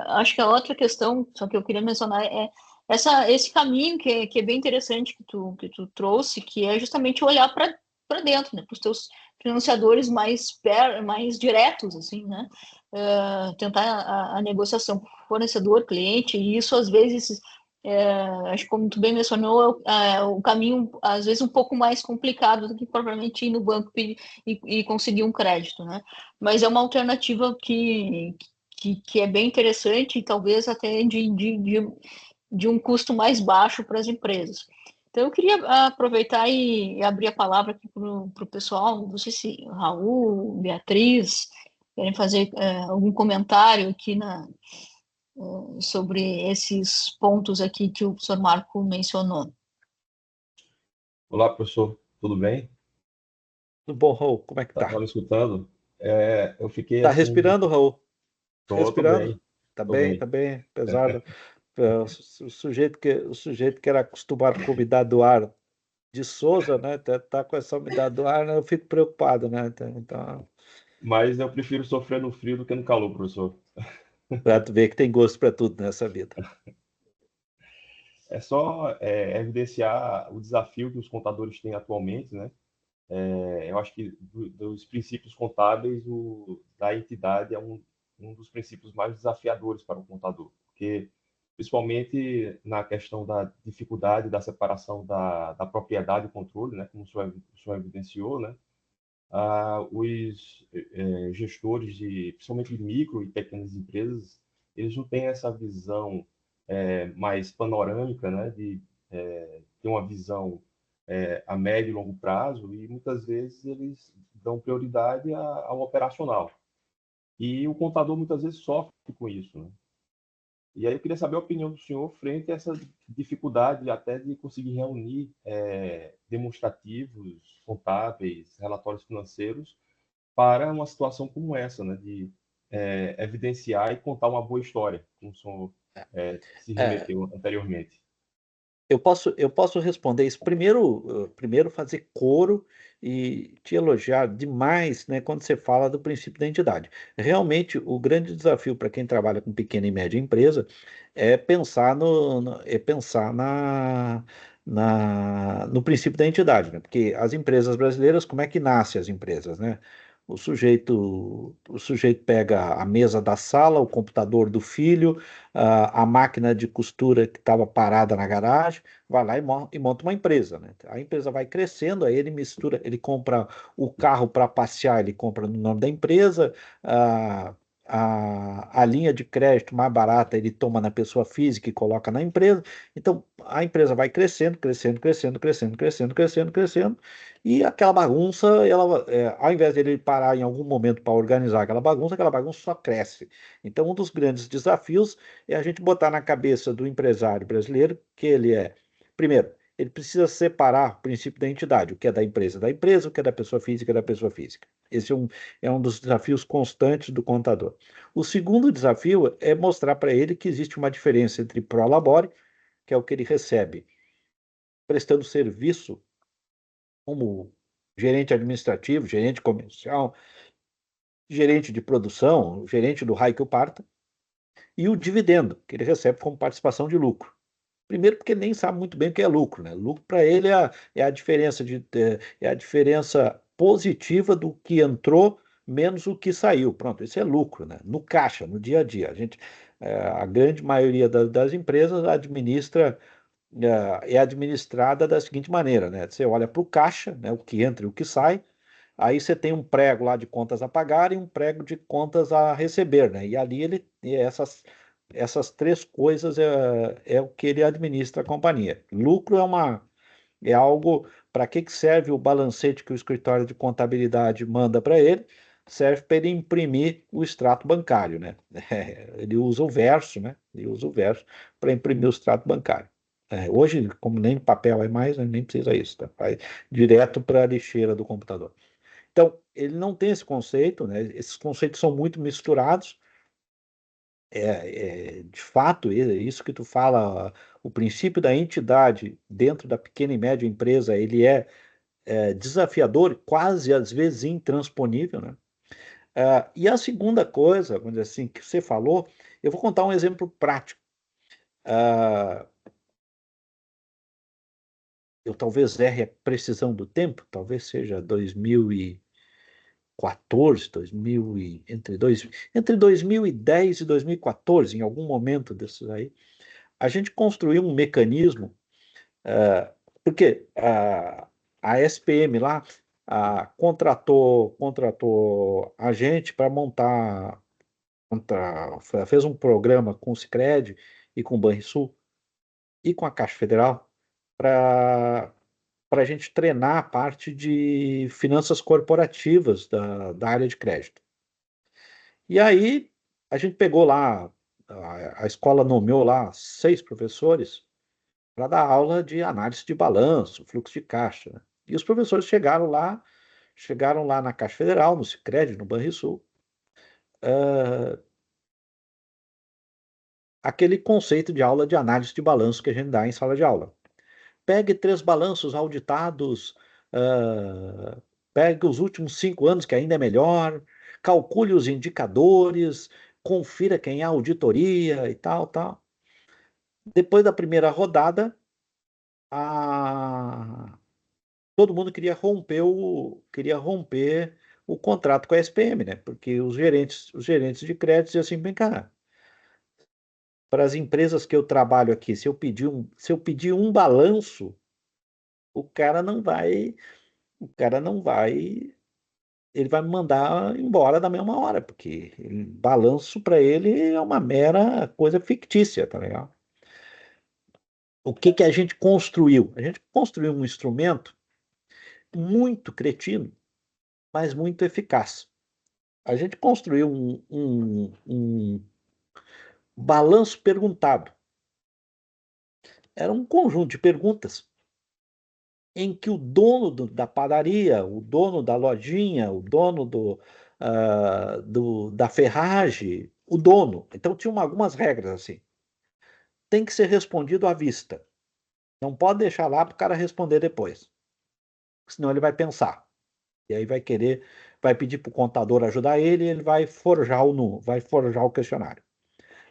Acho que a outra questão, só que eu queria mencionar, é esse caminho que é bem interessante que tu trouxe, que é justamente olhar para dentro, né, para os teus financiadores mais diretos, assim, né? Tentar a negociação fornecedor, cliente, e isso às vezes, acho que como tu bem mencionou, o caminho às vezes um pouco mais complicado do que propriamente ir no banco e conseguir um crédito, né? Mas é uma alternativa que é bem interessante e talvez até de um custo mais baixo para as empresas. Então, eu queria aproveitar e abrir a palavra aqui para o pessoal, não sei se Raul, Beatriz, querem fazer algum comentário aqui sobre esses pontos aqui que o professor Marco mencionou. Olá, professor, tudo bem? Tudo bom, Raul? Como é que tá? Estava me escutando? Eu fiquei Tá assim... respirando, Raul? Tô Respirando? bem, Tá tô bem, bem. tá bem. Apesar o sujeito que era acostumado com umidade do ar de Souza, né? Tá com essa umidade do ar, né, eu fico preocupado, né? Então, Mas eu prefiro sofrer no frio do que no calor, professor. para tu ver que tem gosto para tudo nessa vida. É só evidenciar o desafio que os contadores têm atualmente, né? Eu acho que dos princípios contábeis, o da entidade é um dos princípios mais desafiadores para o contador, porque principalmente na questão da dificuldade da separação da propriedade e controle, né? Como o senhor evidenciou, né? Os gestores principalmente de micro e pequenas empresas, eles não têm essa visão mais panorâmica, né, de ter uma visão a médio e longo prazo, e muitas vezes eles dão prioridade ao operacional. E o contador muitas vezes sofre com isso, né? E aí eu queria saber a opinião do senhor frente a essa dificuldade até de conseguir reunir demonstrativos contábeis, relatórios financeiros para uma situação como essa, né, de evidenciar e contar uma boa história, como o senhor se É, remeteu anteriormente. eu posso responder isso. Primeiro fazer coro e te elogiar demais, né, quando você fala do princípio da entidade. Realmente, o grande desafio para quem trabalha com pequena e média empresa é pensar no princípio da entidade, né? Porque as empresas brasileiras, como é que nascem as empresas, né? O sujeito pega a mesa da sala, o computador do filho, a máquina de costura que estava parada na garagem, vai lá e monta uma empresa, né? A empresa vai crescendo, aí ele mistura, ele compra o carro para passear, ele compra no nome da empresa, a, a linha de crédito mais barata ele toma na pessoa física e coloca na empresa. Então, a empresa vai crescendo, crescendo, crescendo, crescendo, crescendo, crescendo, crescendo, e aquela bagunça, ao invés dele parar em algum momento para organizar aquela bagunça só cresce. Então, um dos grandes desafios é a gente botar na cabeça do empresário brasileiro que primeiro, ele precisa separar o princípio da entidade, o que é da empresa, o que é da pessoa física, da pessoa física. Esse é um dos desafios constantes do contador. O segundo desafio é mostrar para ele que existe uma diferença entre pro labore, que é o que ele recebe prestando serviço como gerente administrativo, gerente comercial, gerente de produção, gerente do raio que o parta, e o dividendo, que ele recebe como participação de lucro. Primeiro, porque ele nem sabe muito bem o que é lucro, né? Lucro para ele é a diferença é a diferença positiva do que entrou menos o que saiu. Pronto, isso é lucro, né? No caixa, no dia a dia. A grande maioria das empresas é administrada da seguinte maneira, né? Você olha para o caixa, né? O que entra e o que sai. Aí você tem um prego lá de contas a pagar e um prego de contas a receber, né? E ali essas três coisas é o que ele administra a companhia. Lucro é algo, para que serve o balancete que o escritório de contabilidade manda para ele? Serve para ele imprimir o extrato bancário, né? Ele usa o verso, né? Ele usa o verso para imprimir o extrato bancário. Hoje, como nem papel é mais, né, nem precisa isso, tá? Vai direto para a lixeira do computador. Então, ele não tem esse conceito, né? Esses conceitos são muito misturados. De fato, isso que tu fala, o princípio da entidade dentro da pequena e média empresa, ele é desafiador, quase às vezes intransponível, né? E a segunda coisa, vamos dizer assim, que você falou, eu vou contar um exemplo prático. Ah, eu talvez erre a precisão do tempo, talvez seja 2014, entre 2010 e 2014, em algum momento desses aí, a gente construiu um mecanismo, porque a SPM lá contratou a gente para fez um programa com o Sicredi e com o Banrisul e com a Caixa Federal para a gente treinar a parte de finanças corporativas da área de crédito. E aí a gente pegou lá, a escola nomeou lá 6 professores para dar aula de análise de balanço, fluxo de caixa, né? E os professores chegaram lá na Caixa Federal, no Sicredi, no Banrisul, aquele conceito de aula de análise de balanço que a gente dá em sala de aula. Pegue 3 balanços auditados, pegue os últimos 5 anos, que ainda é melhor, calcule os indicadores, confira quem é a auditoria e tal, tal. Depois da primeira rodada, todo mundo queria romper o contrato com a SPM, né? Porque os gerentes de crédito diziam assim, vem cá, para as empresas que eu trabalho aqui, se eu pedir um balanço, o cara não vai, ele vai me mandar embora da mesma hora, porque balanço para ele é uma mera coisa fictícia, tá legal? O que que a gente construiu? A gente construiu um instrumento muito cretino, mas muito eficaz. A gente construiu um balanço perguntado. Era um conjunto de perguntas em que o dono da padaria, o dono da lojinha, o dono da ferragem, o dono. Então tinha algumas regras assim. Tem que ser respondido à vista. Não pode deixar lá para o cara responder depois. Senão ele vai pensar. E aí vai pedir para o contador ajudar ele e ele vai forjar o questionário.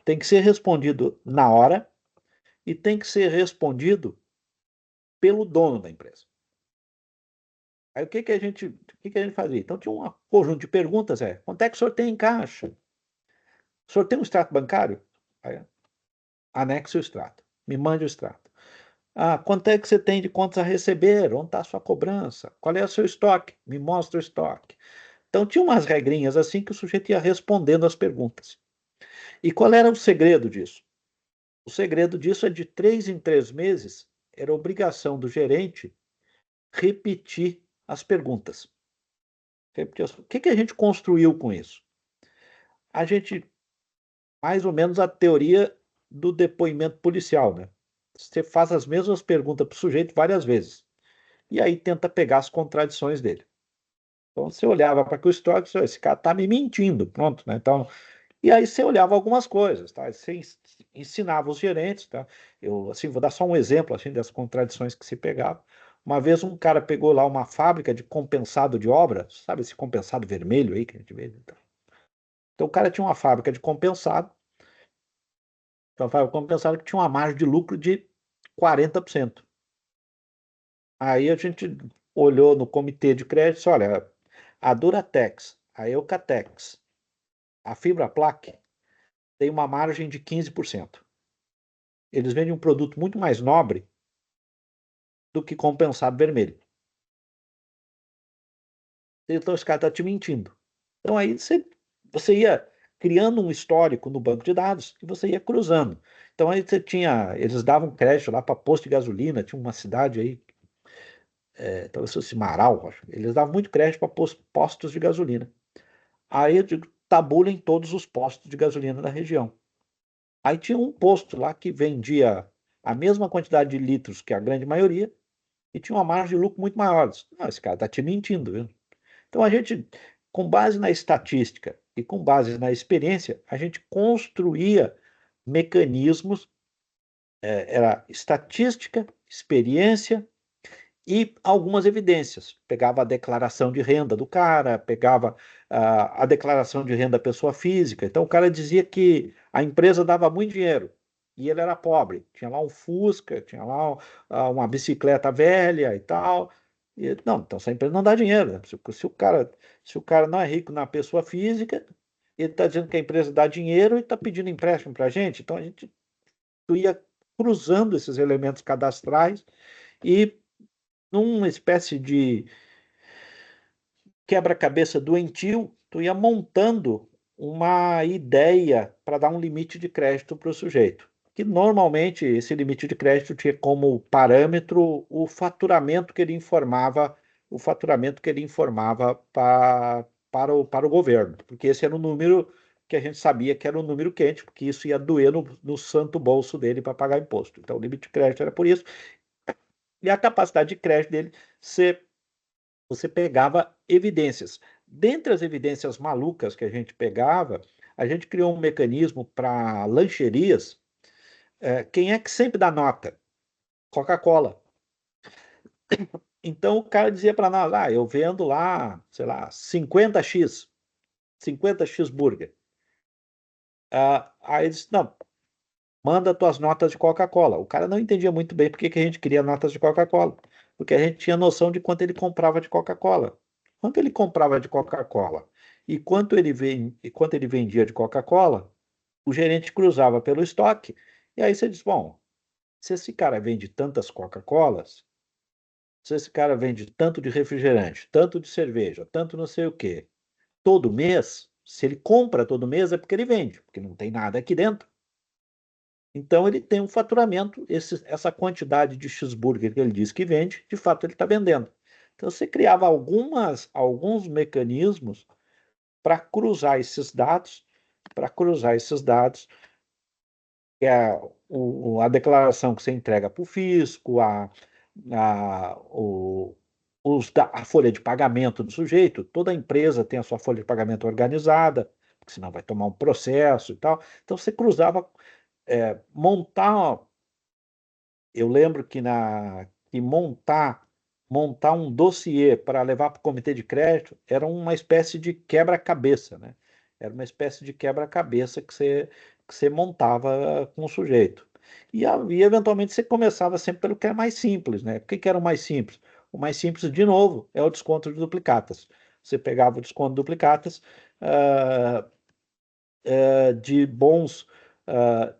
Tem que ser respondido na hora e tem que ser respondido pelo dono da empresa. Aí o que que a gente fazia? Então tinha um conjunto de perguntas, quanto é que o senhor tem em caixa? O senhor tem um extrato bancário? Aí, anexe o extrato, me mande o extrato. Ah, quanto é que você tem de contas a receber? Onde está a sua cobrança? Qual é o seu estoque? Me mostra o estoque. Então tinha umas regrinhas assim que o sujeito ia respondendo as perguntas. E qual era o segredo disso? O segredo disso é de 3 em 3 meses, era obrigação do gerente repetir as perguntas. O que que a gente construiu com isso? A gente, mais ou menos a teoria do depoimento policial, né? Você faz as mesmas perguntas para o sujeito várias vezes. E aí tenta pegar as contradições dele. Então você olhava para o histórico, esse cara está me mentindo, pronto, né? Então, e aí você olhava algumas coisas, tá? Você ensinava os gerentes, tá? Eu, assim, vou dar só um exemplo, assim, das contradições que se pegava. Uma vez um cara pegou lá uma fábrica de compensado de obra, sabe esse compensado vermelho aí que a gente vê? Então o cara tinha uma fábrica de compensado, que tinha uma margem de lucro de 40%. Aí a gente olhou no comitê de crédito e disse, olha, a Duratex, a Eucatex, a Fibraplaque tem uma margem de 15%. Eles vendem um produto muito mais nobre do que compensado vermelho. Então esse cara está te mentindo. Então aí você ia criando um histórico no banco de dados e você ia cruzando. Então aí eles davam crédito lá para posto de gasolina, tinha uma cidade aí, talvez fosse Marau, acho. Eles davam muito crédito para postos de gasolina. Aí eu digo, tabulem todos os postos de gasolina da região. Aí tinha um posto lá que vendia a mesma quantidade de litros que a grande maioria e tinha uma margem de lucro muito maior. Não, esse cara está te mentindo, viu? Então a gente, com base na estatística e com base na experiência, a gente construía mecanismos, era estatística, experiência e algumas evidências. Pegava a declaração de renda do cara, pegava a declaração de renda da pessoa física. Então o cara dizia que a empresa dava muito dinheiro e ele era pobre. Tinha lá um Fusca, tinha lá uma bicicleta velha e tal. Não, então essa empresa não dá dinheiro, né? Se o cara não é rico na pessoa física, ele está dizendo que a empresa dá dinheiro e está pedindo empréstimo para a gente. Então a gente ia cruzando esses elementos cadastrais e numa espécie de quebra-cabeça doentio, tu ia montando uma ideia para dar um limite de crédito para o sujeito. Que normalmente esse limite de crédito tinha como parâmetro o faturamento que ele informava, para o governo, porque esse era o número que a gente sabia que era um número quente, porque isso ia doer no santo bolso dele para pagar imposto. Então o limite de crédito era por isso. E a capacidade de crédito dele você pegava evidências. Dentre as evidências malucas que a gente pegava, a gente criou um mecanismo para lancherias. Quem é que sempre dá nota? Coca-Cola. Então o cara dizia para nós, eu vendo lá, sei lá, 50x burger. Aí ele disse, não, manda tuas notas de Coca-Cola. O cara não entendia muito bem por que que a gente queria notas de Coca-Cola, porque a gente tinha noção de quanto ele comprava de Coca-Cola. Quanto ele comprava de Coca-Cola e quanto ele vendia de Coca-Cola, o gerente cruzava pelo estoque, e aí você diz, bom, se esse cara vende tantas Coca-Colas, se esse cara vende tanto de refrigerante, tanto de cerveja, tanto não sei o quê, todo mês, se ele compra todo mês é porque ele vende, porque não tem nada aqui dentro. Então ele tem um faturamento, essa quantidade de cheeseburger que ele diz que vende, de fato ele está vendendo. Então você criava alguns mecanismos para cruzar esses dados, que é a declaração que você entrega para o fisco, a folha de pagamento do sujeito, toda empresa tem a sua folha de pagamento organizada, porque senão vai tomar um processo e tal. Então você cruzava, montar. Eu lembro que montar um dossiê para levar para o comitê de crédito era uma espécie de quebra-cabeça, né? Era uma espécie de quebra-cabeça que você montava com o sujeito. E eventualmente você começava sempre pelo que é mais simples, né? O que era o mais simples? O mais simples, de novo, é o desconto de duplicatas. Você pegava o desconto de duplicatas ah, de bons ah,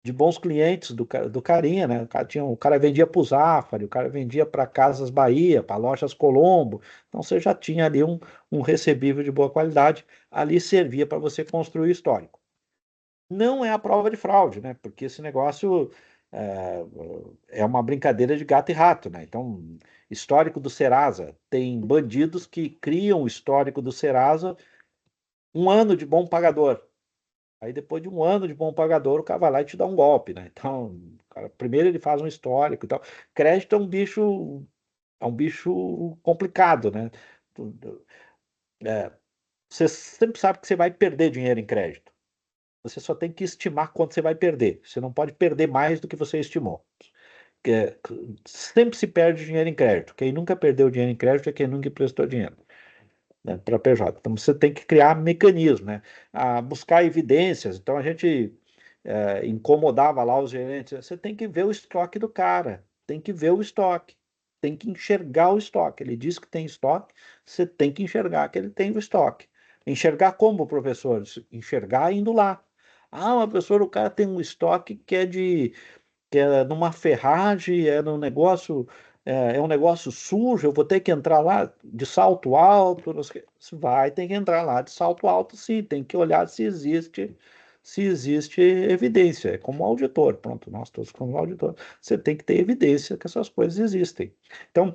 de bons clientes do carinha, né? O cara vendia para o Zafari, o cara vendia para Casas Bahia, para Lojas Colombo. Então você já tinha ali um recebível de boa qualidade. Ali servia para você construir o histórico. Não é a prova de fraude, né? Porque esse negócio é, é uma brincadeira de gato e rato, né? Então, histórico do Serasa. Tem bandidos que criam o histórico do Serasa um ano de bom pagador. Aí depois de um ano de bom pagador, o cara vai lá e te dá um golpe, né? Então, cara, primeiro ele faz um histórico e tal. Crédito é um bicho complicado, né? É, você sempre sabe que você vai perder dinheiro em crédito. Você só tem que estimar quanto você vai perder. Você não pode perder mais do que você estimou. É, sempre se perde dinheiro em crédito. Quem nunca perdeu dinheiro em crédito é quem nunca emprestou dinheiro, né, para PJ. Então você tem que criar mecanismos, né? Buscar evidências. Então a gente incomodava lá os gerentes. Você tem que ver o estoque do cara, tem que ver o estoque, tem que enxergar o estoque. Ele diz que tem estoque, você tem que enxergar que ele tem o estoque. Enxergar como, professor? Enxergar indo lá. Mas professor, o cara tem um estoque que é numa ferragem, é um negócio sujo, eu vou ter que entrar lá de salto alto, não sei o quê. Você vai ter que entrar lá de salto alto, sim, tem que olhar se existe evidência. É como auditor, pronto, nós todos como auditor, você tem que ter evidência que essas coisas existem. Então,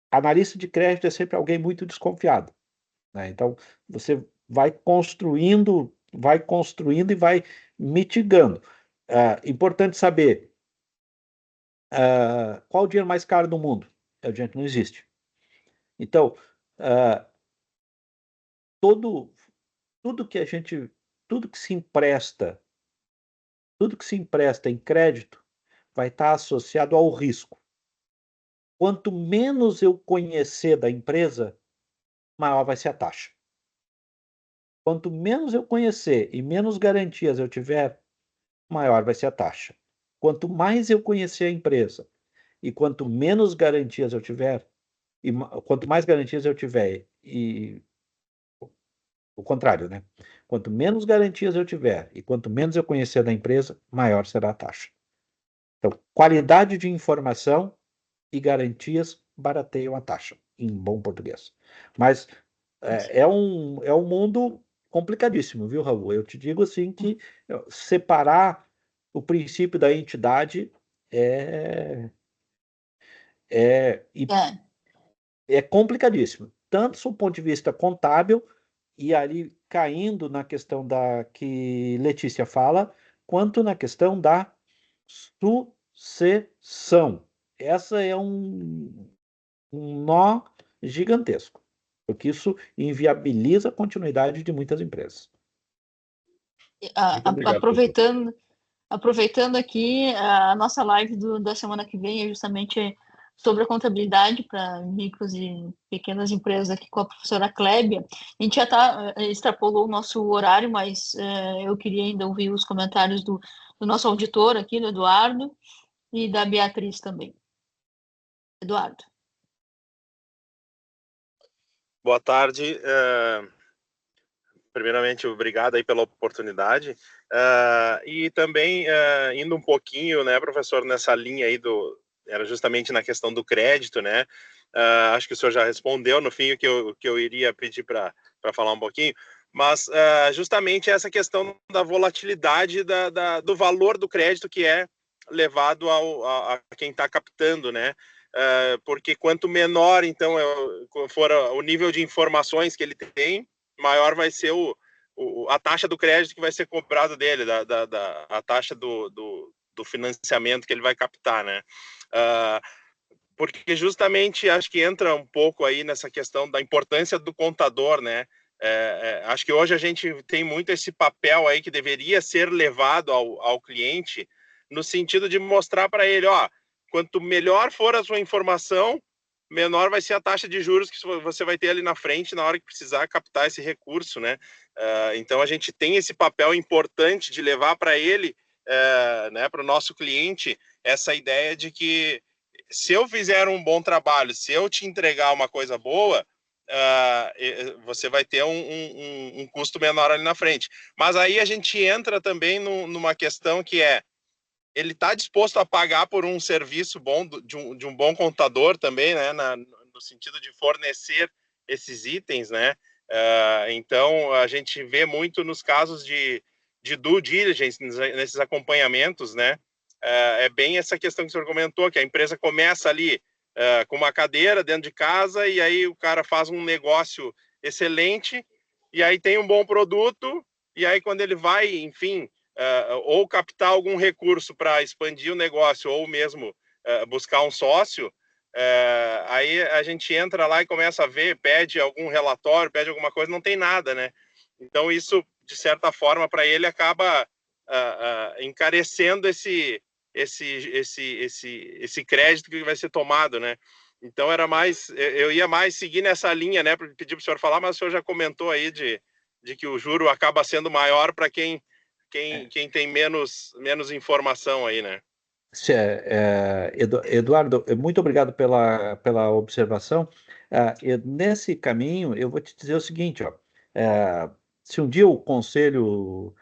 analista de crédito é sempre alguém muito desconfiado, né? Então, você vai construindo e vai mitigando. Importante saber qual o dinheiro mais caro do mundo? É o dinheiro que não existe. Então, ah, todo, tudo que a gente, tudo que se empresta, tudo que se empresta em crédito vai estar associado ao risco. Quanto menos eu conhecer da empresa, maior vai ser a taxa. Quanto menos eu conhecer e menos garantias eu tiver, maior vai ser a taxa. Quanto mais eu conhecer a empresa e quanto menos garantias eu tiver, quanto mais garantias eu tiver, e o contrário, né? Quanto menos garantias eu tiver e quanto menos eu conhecer da empresa, maior será a taxa. Então, qualidade de informação e garantias barateiam a taxa, em bom português. Mas é um mundo complicadíssimo, viu, Raul? Eu te digo assim que separar o princípio da entidade é, é, É. é complicadíssimo, tanto do ponto de vista contábil, e ali caindo na questão da que Letícia fala, quanto na questão da sucessão. Essa é um nó gigantesco, porque isso inviabiliza a continuidade de muitas empresas. Muito obrigado, professor. Aproveitando aqui, a nossa live da semana que vem é justamente sobre a contabilidade para micros e pequenas empresas aqui com a professora Clébia. A gente já extrapolou o nosso horário, mas eu queria ainda ouvir os comentários do nosso auditor aqui, do Eduardo, e da Beatriz também. Eduardo. Boa tarde. Primeiramente, obrigado aí pela oportunidade. E também, indo um pouquinho, né, professor, nessa linha aí era justamente na questão do crédito, né? Acho que o senhor já respondeu no fim o que eu iria pedir para falar um pouquinho, mas justamente essa questão da volatilidade do valor do crédito que é levado a quem está captando, né? Porque quanto menor, então, for o nível de informações que ele tem, maior vai ser a taxa do crédito que vai ser cobrada dele, a taxa do financiamento que ele vai captar, né? Porque justamente acho que entra um pouco aí nessa questão da importância do contador, né? Acho que hoje a gente tem muito esse papel aí que deveria ser levado ao cliente, no sentido de mostrar para ele, ó, quanto melhor for a sua informação, menor vai ser a taxa de juros que você vai ter ali na frente na hora que precisar captar esse recurso, né? Então a gente tem esse papel importante de levar para ele, né, para o nosso cliente, essa ideia de que se eu fizer um bom trabalho, se eu te entregar uma coisa boa, você vai ter um custo menor ali na frente. Mas aí a gente entra também numa questão que ele está disposto a pagar por um serviço bom, de um bom contador também, né, no sentido de fornecer esses itens, né? Então, a gente vê muito nos casos de due diligence, nesses acompanhamentos, né? É bem essa questão que o senhor comentou, que a empresa começa ali com uma cadeira dentro de casa, e aí o cara faz um negócio excelente, e aí tem um bom produto, e aí quando ele vai, enfim, ou captar algum recurso para expandir o negócio, ou mesmo buscar um sócio, aí a gente entra lá e começa a ver, pede algum relatório, pede alguma coisa, não tem nada, né? Então isso, de certa forma, para ele acaba encarecendo esse crédito que vai ser tomado, né? Então eu ia mais seguir nessa linha, né, para pedir para o senhor falar, mas o senhor já comentou aí de que o juro acaba sendo maior para quem tem menos informação aí, né? Eduardo, muito obrigado pela observação. Nesse caminho, eu vou te dizer o seguinte, ó, se um dia o Conselho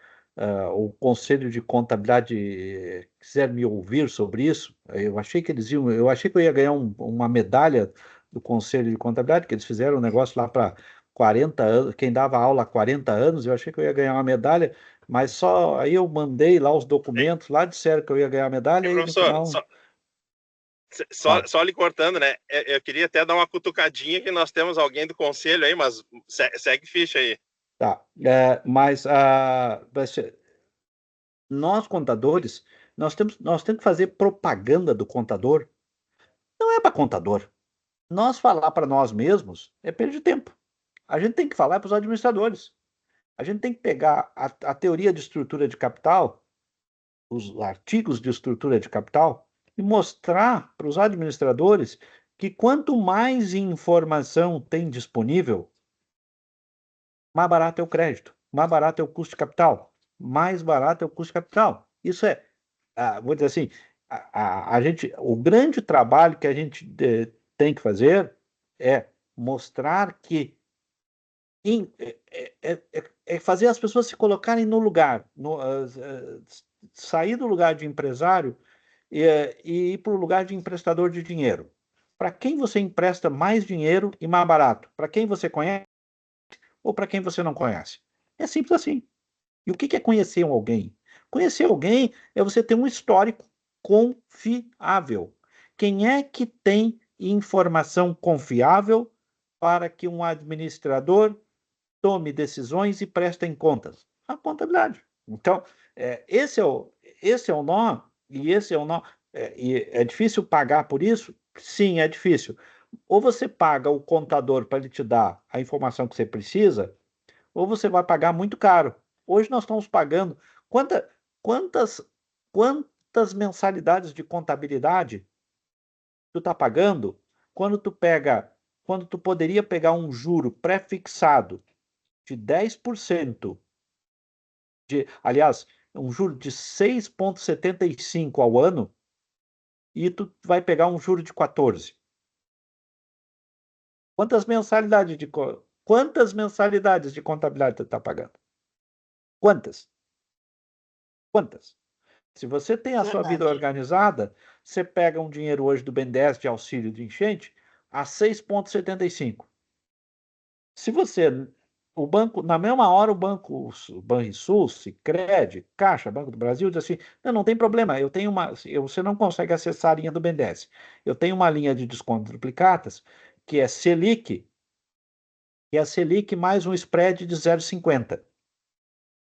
de Contabilidade quiser me ouvir sobre isso, eu achei que eu ia ganhar uma medalha do Conselho de Contabilidade, que eles fizeram um negócio lá para 40 anos, quem dava aula há 40 anos, eu achei que eu ia ganhar uma medalha, mas só aí eu mandei lá os documentos, lá disseram que eu ia ganhar a medalha, e no professor, final... Só lhe cortando, né? Eu queria até dar uma cutucadinha que nós temos alguém do conselho aí, mas segue ficha aí. Tá, mas nós contadores, nós temos que fazer propaganda do contador. Não é para contador. Nós falar para nós mesmos é perda de tempo. A gente tem que falar para os administradores. A gente tem que pegar a teoria de estrutura de capital, os artigos de estrutura de capital, e mostrar para os administradores que quanto mais informação tem disponível, mais barato é o crédito, mais barato é o custo de capital, mais barato é o custo de capital. Isso vou dizer assim, o grande trabalho que a gente tem que fazer é mostrar que fazer as pessoas se colocarem no lugar, sair do lugar de empresário e ir para o lugar de emprestador de dinheiro. Para quem você empresta mais dinheiro e mais barato? Para quem você conhece ou para quem você não conhece? É simples assim. E o que é conhecer alguém? Conhecer alguém é você ter um histórico confiável. Quem é que tem informação confiável para que um administrador tome decisões e preste contas? A contabilidade. Então, esse é o nó, e esse é o nó. E é difícil pagar por isso? Sim, é difícil. Ou você paga o contador para ele te dar a informação que você precisa, ou você vai pagar muito caro. Hoje nós estamos pagando quantas mensalidades de contabilidade tu está pagando quando tu poderia pegar um juro pré-fixado de 10%, aliás, um juro de 6,75 ao ano, e tu vai pegar um juro de 14. Quantas mensalidades de contabilidade tu está pagando? Quantas? Se você tem a sua vida organizada, você pega um dinheiro hoje do BNDES de auxílio de enchente a 6,75. Se você, o banco, na mesma hora o Banrisul, Sicredi, Caixa, Banco do Brasil, diz assim, não tem problema, você não consegue acessar a linha do BNDES. Eu tenho uma linha de desconto duplicatas, que é Selic, mais um spread de 0,50.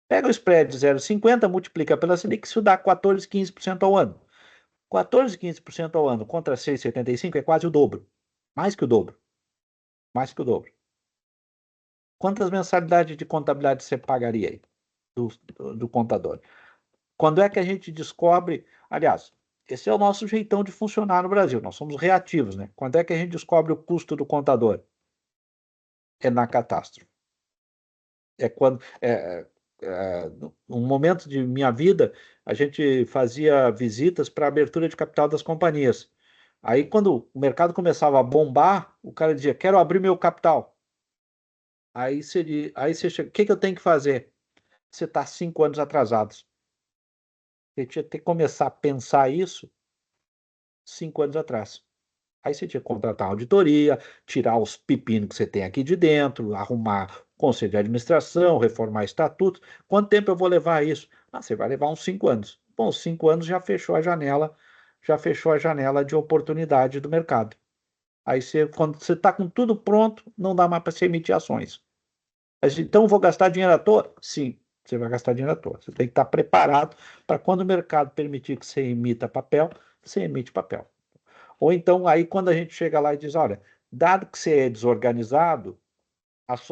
Pega o spread de 0,50, multiplica pela Selic, isso dá 14, 15% ao ano. 14, 15% ao ano contra 6,75 é quase o dobro. Mais que o dobro. Quantas mensalidades de contabilidade você pagaria aí do contador? Quando é que a gente descobre... Aliás, esse é o nosso jeitão de funcionar no Brasil. Nós somos reativos, né? Quando é que a gente descobre o custo do contador? É na catástrofe. É quando... num momento de minha vida, a gente fazia visitas para abertura de capital das companhias. Aí, quando o mercado começava a bombar, o cara dizia, quero abrir meu capital. Aí você chega, o que eu tenho que fazer? Você está 5 anos atrasado. Você tinha que começar a pensar isso 5 anos atrás. Aí você tinha que contratar uma auditoria, tirar os pepinos que você tem aqui de dentro, arrumar conselho de administração, reformar estatutos. Quanto tempo eu vou levar isso? Você vai levar uns 5 anos. Bom, 5 anos já fechou a janela de oportunidade do mercado. Aí quando você está com tudo pronto, não dá mais para você emitir ações. Mas, então, vou gastar dinheiro à toa? Sim, você vai gastar dinheiro à toa. Você tem que estar preparado para quando o mercado permitir que você emita papel, você emite papel. Ou então, aí quando a gente chega lá e diz, olha, dado que você é desorganizado, as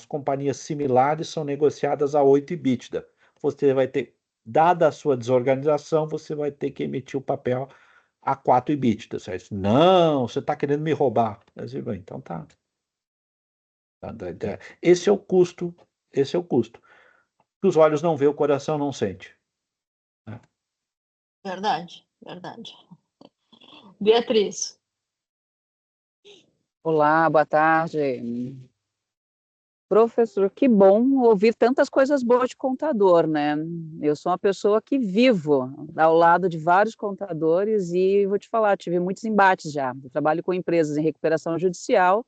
companhias similares são negociadas a 8 EBITDA. Você vai ter, dada a sua desorganização, você vai ter que emitir o papel a 4 EBITDA. Não, você está querendo me roubar. Então tá. Esse é o custo. Que os olhos não vê, o coração não sente. Verdade. Beatriz. Olá, boa tarde. Professor, que bom ouvir tantas coisas boas de contador, né? Eu sou uma pessoa que vivo ao lado de vários contadores e vou te falar, tive muitos embates já. Eu trabalho com empresas em recuperação judicial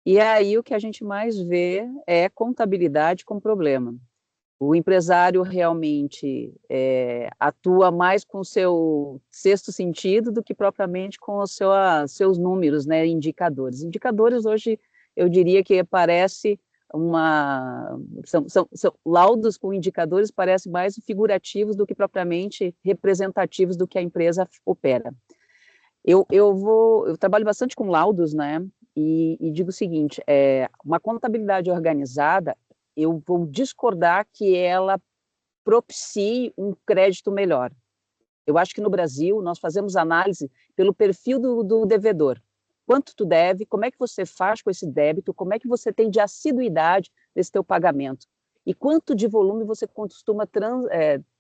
e aí o que a gente mais vê é contabilidade com problema. O empresário realmente atua mais com o seu sexto sentido do que propriamente com os seus números, né, indicadores. Indicadores hoje, eu diria que são laudos com indicadores parecem mais figurativos do que propriamente representativos do que a empresa opera. Eu trabalho bastante com laudos, né, e digo o seguinte, uma contabilidade organizada, eu vou discordar que ela propicie um crédito melhor. Eu acho que no Brasil nós fazemos análise pelo perfil do devedor. Quanto tu deve, como é que você faz com esse débito, como é que você tem de assiduidade desse teu pagamento e quanto de volume você costuma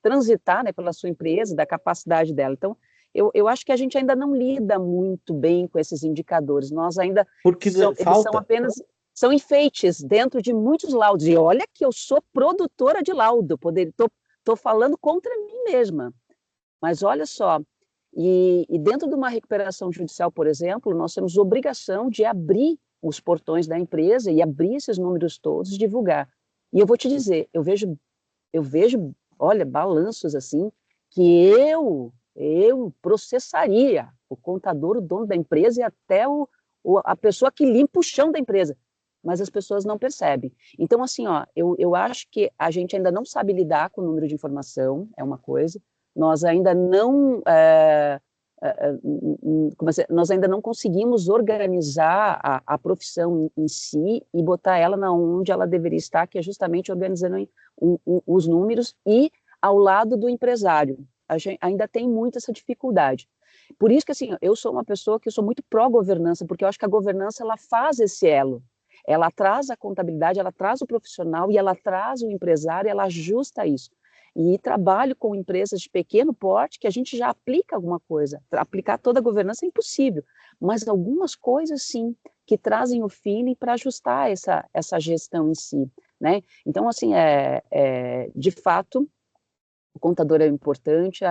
transitar, né, pela sua empresa, da capacidade dela. Então, eu acho que a gente ainda não lida muito bem com esses indicadores. Nós ainda... Porque eles são apenas... São enfeites dentro de muitos laudos. E olha que eu sou produtora de laudo, estou falando contra mim mesma. Mas olha só, e dentro de uma recuperação judicial, por exemplo, nós temos obrigação de abrir os portões da empresa e abrir esses números todos, divulgar. E eu vou te dizer, eu vejo, olha, balanços assim, que eu processaria o contador, o dono da empresa e até a pessoa que limpa o chão da empresa. Mas as pessoas não percebem. Então, assim, eu acho que a gente ainda não sabe lidar com o número de informação, é uma coisa, nós ainda não conseguimos organizar a profissão em si e botar ela onde ela deveria estar, que é justamente organizando os números e ao lado do empresário. A gente ainda tem muito essa dificuldade. Por isso que, assim, eu sou uma pessoa que eu sou muito pró-governança, porque eu acho que a governança, ela faz esse elo. Ela traz a contabilidade, ela traz o profissional e ela traz o empresário, ela ajusta isso. E trabalho com empresas de pequeno porte que a gente já aplica alguma coisa. Aplicar toda a governança é impossível, mas algumas coisas, sim, que trazem o feeling para ajustar essa gestão em si, né? Então, assim, de fato, o contador é importante,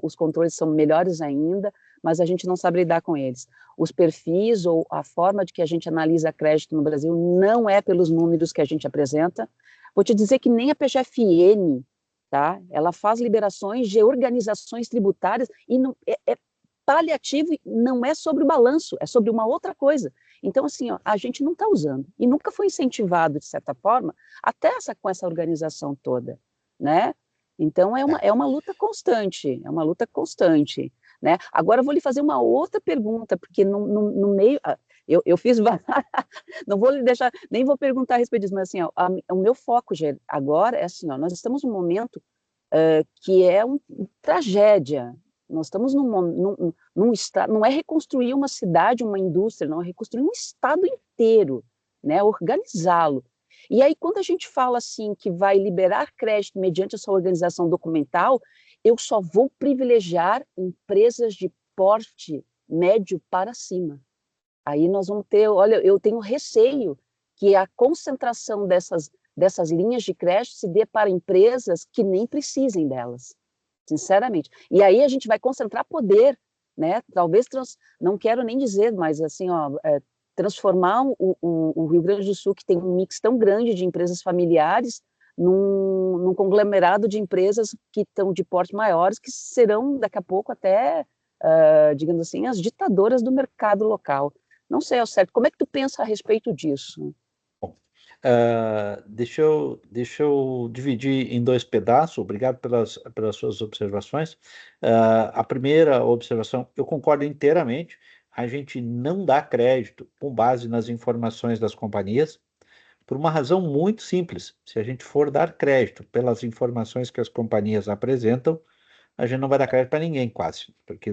os controles são melhores ainda, mas a gente não sabe lidar com eles. Os perfis ou a forma de que a gente analisa crédito no Brasil não é pelos números que a gente apresenta. Vou te dizer que nem a PGFN, tá? Ela faz liberações de organizações tributárias e não, é paliativo, não é sobre o balanço, é sobre uma outra coisa. Então, assim, ó, a gente não está usando, e nunca foi incentivado, de certa forma, até com essa organização toda, né? Então, é uma luta constante, né? Agora, eu vou lhe fazer uma outra pergunta, porque no meio, eu fiz, não vou lhe deixar, nem vou perguntar a respeito disso, mas assim, ó, o meu foco agora é assim, ó, nós estamos num momento que é uma tragédia. Nós estamos num estado, não é reconstruir uma cidade, uma indústria, não, é reconstruir um estado inteiro, né, organizá-lo. E aí, quando a gente fala assim que vai liberar crédito mediante essa organização documental, eu só vou privilegiar empresas de porte médio para cima. Aí nós vamos ter, olha, eu tenho receio que a concentração dessas linhas de crédito se dê para empresas que nem precisem delas, sinceramente. E aí a gente vai concentrar poder, né? Talvez, não quero nem dizer, mas assim, ó, transformar o Rio Grande do Sul, que tem um mix tão grande de empresas familiares, num conglomerado de empresas que estão de porte maiores, que serão, daqui a pouco, até, digamos assim, as ditadoras do mercado local. Não sei ao certo, como é que tu pensa a respeito disso? Deixa eu dividir em dois pedaços. Obrigado pelas suas observações. A primeira observação, eu concordo inteiramente. A gente não dá crédito com base nas informações das companhias, por uma razão muito simples. Se a gente for dar crédito pelas informações que as companhias apresentam, a gente não vai dar crédito para ninguém, quase, porque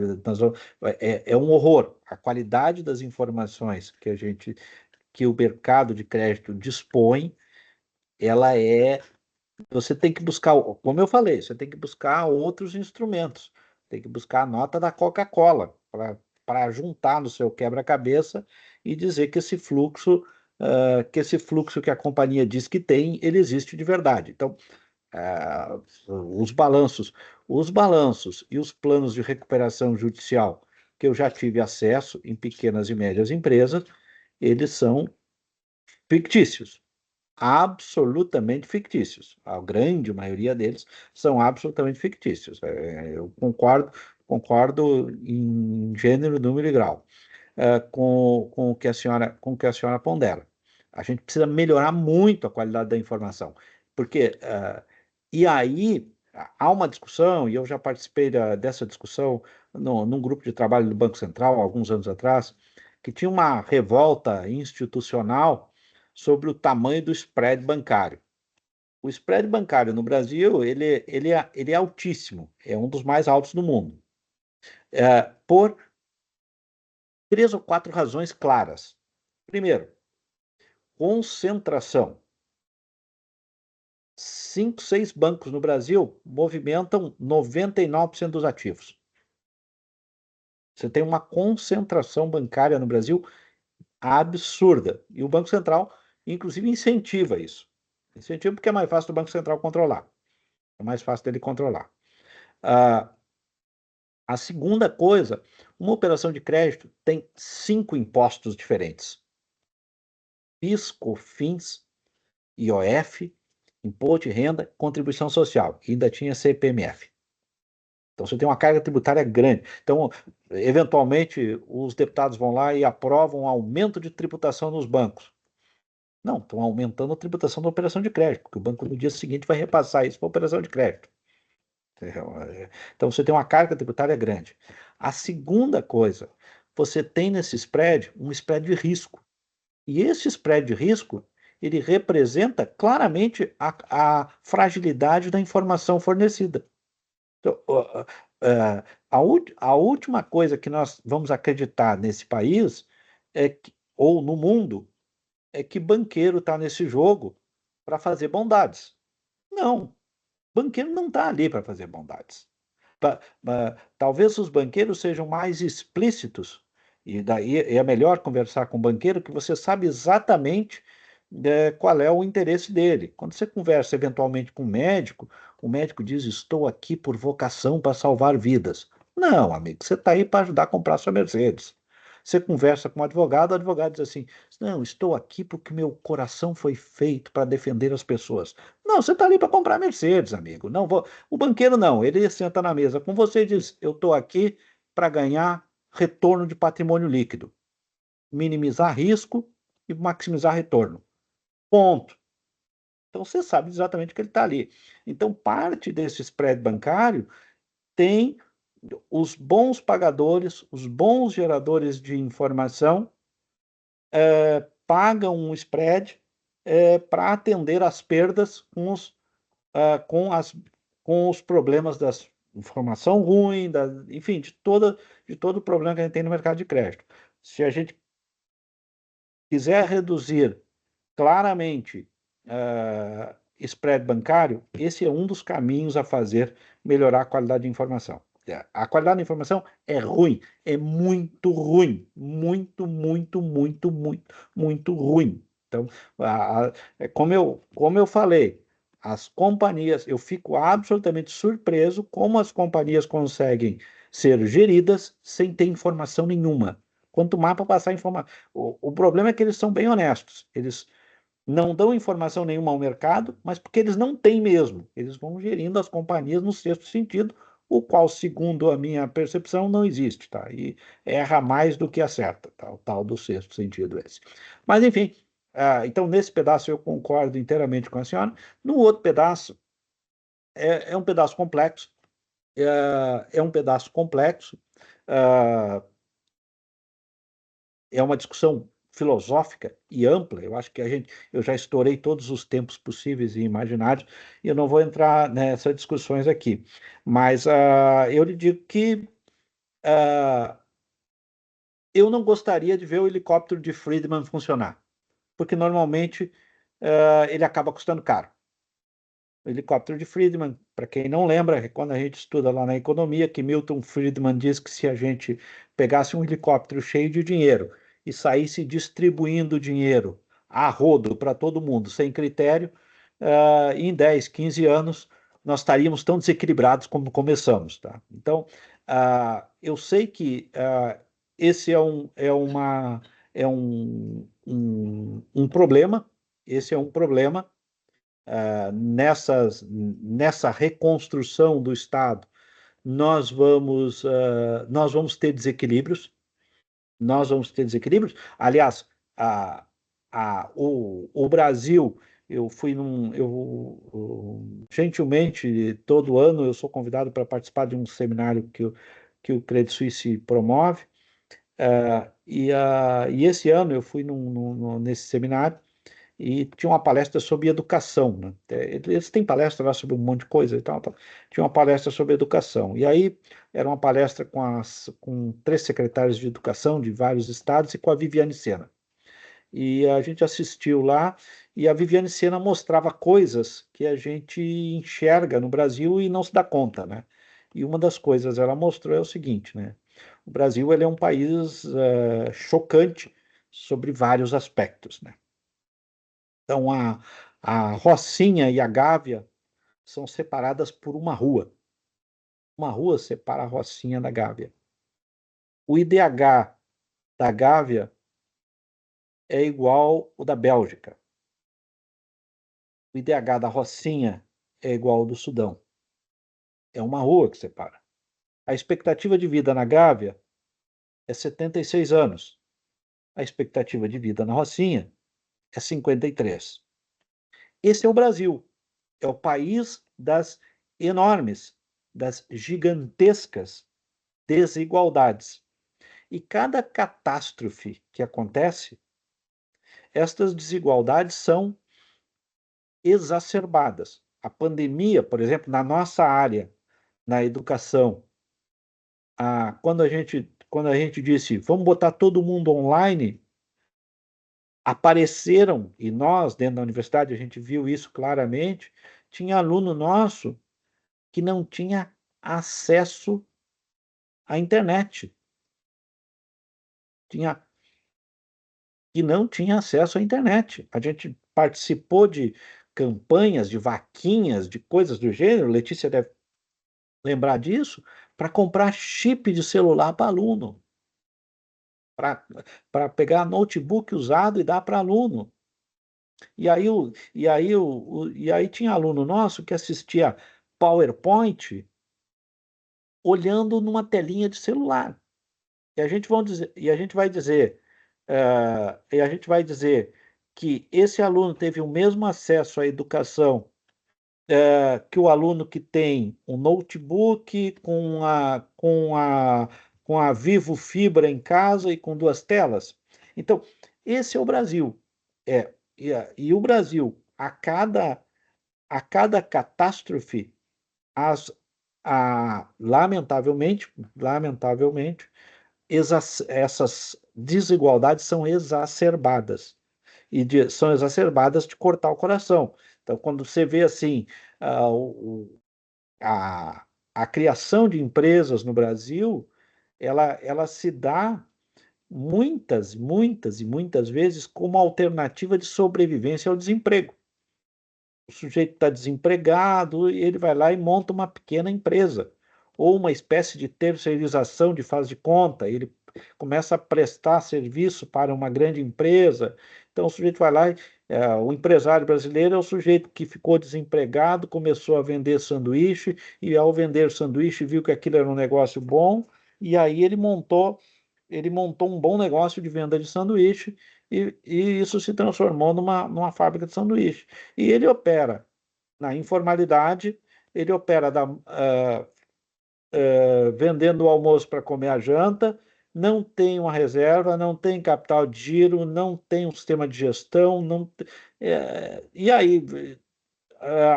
é um horror. A qualidade das informações que o mercado de crédito dispõe, ela você tem que buscar, como eu falei, você tem que buscar outros instrumentos, tem que buscar a nota da Coca-Cola para juntar no seu quebra-cabeça e dizer que esse fluxo que a companhia diz que tem, ele existe de verdade. Então, os balanços e os planos de recuperação judicial que eu já tive acesso em pequenas e médias empresas, eles são fictícios, absolutamente fictícios. A grande maioria deles são absolutamente fictícios. Eu concordo em gênero, número e grau com o que a senhora pondera. A gente precisa melhorar muito a qualidade da informação, porque e aí há uma discussão, e eu já participei dessa discussão num grupo de trabalho do Banco Central, alguns anos atrás, que tinha uma revolta institucional sobre o tamanho do spread bancário. O spread bancário no Brasil, ele é altíssimo, é um dos mais altos do mundo, por 3 ou 4 razões claras. Primeiro, concentração. 5, 6 bancos no Brasil movimentam 99% dos ativos. Você tem uma concentração bancária no Brasil absurda. E o Banco Central, inclusive, incentiva isso. Incentiva porque é mais fácil do Banco Central controlar. É mais fácil dele controlar. A segunda coisa, uma operação de crédito tem 5 impostos diferentes. PIS, COFINS, IOF, Imposto de Renda, Contribuição Social. E ainda tinha CPMF. Então, você tem uma carga tributária grande. Então, eventualmente, os deputados vão lá e aprovam um aumento de tributação nos bancos. Não, estão aumentando a tributação da operação de crédito, porque o banco no dia seguinte vai repassar isso para a operação de crédito. Então, você tem uma carga tributária grande. A segunda coisa, você tem nesse spread um spread de risco. E esse spread de risco, ele representa claramente a fragilidade da informação fornecida. Então, a última coisa que nós vamos acreditar nesse país, ou no mundo, é que banqueiro está nesse jogo para fazer bondades. Não, banqueiro não está ali para fazer bondades. Talvez os banqueiros sejam mais explícitos, e daí é melhor conversar com o banqueiro, que você sabe exatamente qual é o interesse dele. Quando você conversa eventualmente com o médico diz: estou aqui por vocação para salvar vidas. Não, amigo, você está aí para ajudar a comprar sua Mercedes. Você conversa com o advogado diz assim: não, estou aqui porque meu coração foi feito para defender as pessoas. Não, você está ali para comprar Mercedes, amigo. Não vou. O banqueiro não, ele senta na mesa com você e diz: eu estou aqui para ganhar retorno de patrimônio líquido, minimizar risco e maximizar retorno. Ponto. Então você sabe exatamente o que ele está ali. Então, parte desse spread bancário tem os bons pagadores, os bons geradores de informação, pagam um spread para atender às perdas com os problemas da informação ruim, enfim, de todo o problema que a gente tem no mercado de crédito. Se a gente quiser reduzir claramente spread bancário, esse é um dos caminhos a fazer melhorar a qualidade de informação. A qualidade da informação é ruim, é muito ruim, muito, muito, muito, muito, muito ruim. Então, como eu falei, as companhias, eu fico absolutamente surpreso como as companhias conseguem ser geridas sem ter informação nenhuma. Quanto mais para passar informação. O problema é que eles são bem honestos. Eles não dão informação nenhuma ao mercado, mas porque eles não têm mesmo. Eles vão gerindo as companhias no sexto sentido, o qual, segundo a minha percepção, não existe, tá? E erra mais do que acerta, tá? O tal do sexto sentido esse. Mas, enfim, então, nesse pedaço eu concordo inteiramente com a senhora. No outro pedaço, é um pedaço complexo, é um pedaço complexo, é uma discussão filosófica e ampla. Eu acho que eu já estourei todos os tempos possíveis e imaginários, e eu não vou entrar nessas discussões aqui. Mas eu lhe digo que eu não gostaria de ver o helicóptero de Friedman funcionar, porque normalmente ele acaba custando caro. O helicóptero de Friedman, para quem não lembra, é quando a gente estuda lá na economia, que Milton Friedman diz que se a gente pegasse um helicóptero cheio de dinheiro e saísse distribuindo dinheiro a rodo para todo mundo, sem critério, em 10, 15 anos, nós estaríamos tão desequilibrados como começamos. Tá? Então, eu sei que esse é um problema, esse é um problema, nessa reconstrução do Estado, nós vamos ter desequilíbrios. Aliás, o Brasil, gentilmente, todo ano eu sou convidado para participar de um seminário que o Credit Suisse promove, e esse ano eu fui nesse seminário, e tinha uma palestra sobre educação, né? Eles têm palestra lá sobre um monte de coisa e tal. Tinha uma palestra sobre educação. E aí era uma palestra com 3 secretários de educação de vários estados e com a Viviane Sena. E a gente assistiu lá, e a Viviane Sena mostrava coisas que a gente enxerga no Brasil e não se dá conta, né? E uma das coisas ela mostrou é o seguinte, né? O Brasil, ele é um país chocante sobre vários aspectos, né? Então, a Rocinha e a Gávea são separadas por uma rua. Uma rua separa a Rocinha da Gávea. O IDH da Gávea é igual ao da Bélgica. O IDH da Rocinha é igual ao do Sudão. É uma rua que separa. A expectativa de vida na Gávea é 76 anos. A expectativa de vida na Rocinha é 53. Esse é o Brasil. É o país das enormes, das gigantescas desigualdades. E cada catástrofe que acontece, estas desigualdades são exacerbadas. A pandemia, por exemplo, na nossa área, na educação, quando a gente disse, vamos botar todo mundo online, apareceram, e nós, dentro da universidade, a gente viu isso claramente, tinha aluno nosso que não tinha acesso à internet. Que não tinha acesso à internet. A gente participou de campanhas, de vaquinhas, de coisas do gênero, Letícia deve lembrar disso, para comprar chip de celular para aluno, para pegar notebook usado e dar para aluno. E aí tinha aluno nosso que assistia PowerPoint olhando numa telinha de celular. E a gente vai dizer, e a gente vai dizer que esse aluno teve o mesmo acesso à educação que o aluno que tem um notebook com a Vivo Fibra em casa e com 2 telas. Então, esse é o Brasil. E o Brasil, a cada catástrofe, lamentavelmente, essas desigualdades são exacerbadas. São exacerbadas de cortar o coração. Então, quando você vê assim, a criação de empresas no Brasil, ela se dá muitas e muitas vezes como alternativa de sobrevivência ao desemprego. O sujeito está desempregado e ele vai lá e monta uma pequena empresa, ou uma espécie de terceirização de faz de conta, ele começa a prestar serviço para uma grande empresa. Então o sujeito vai lá, o empresário brasileiro é o sujeito que ficou desempregado, começou a vender sanduíche, e ao vender sanduíche viu que aquilo era um negócio bom, e aí ele montou um bom negócio de venda de sanduíche, e isso se transformou numa fábrica de sanduíche. E ele opera na informalidade, ele opera vendendo o almoço para comer a janta, não tem uma reserva, não tem capital de giro, não tem um sistema de gestão, e aí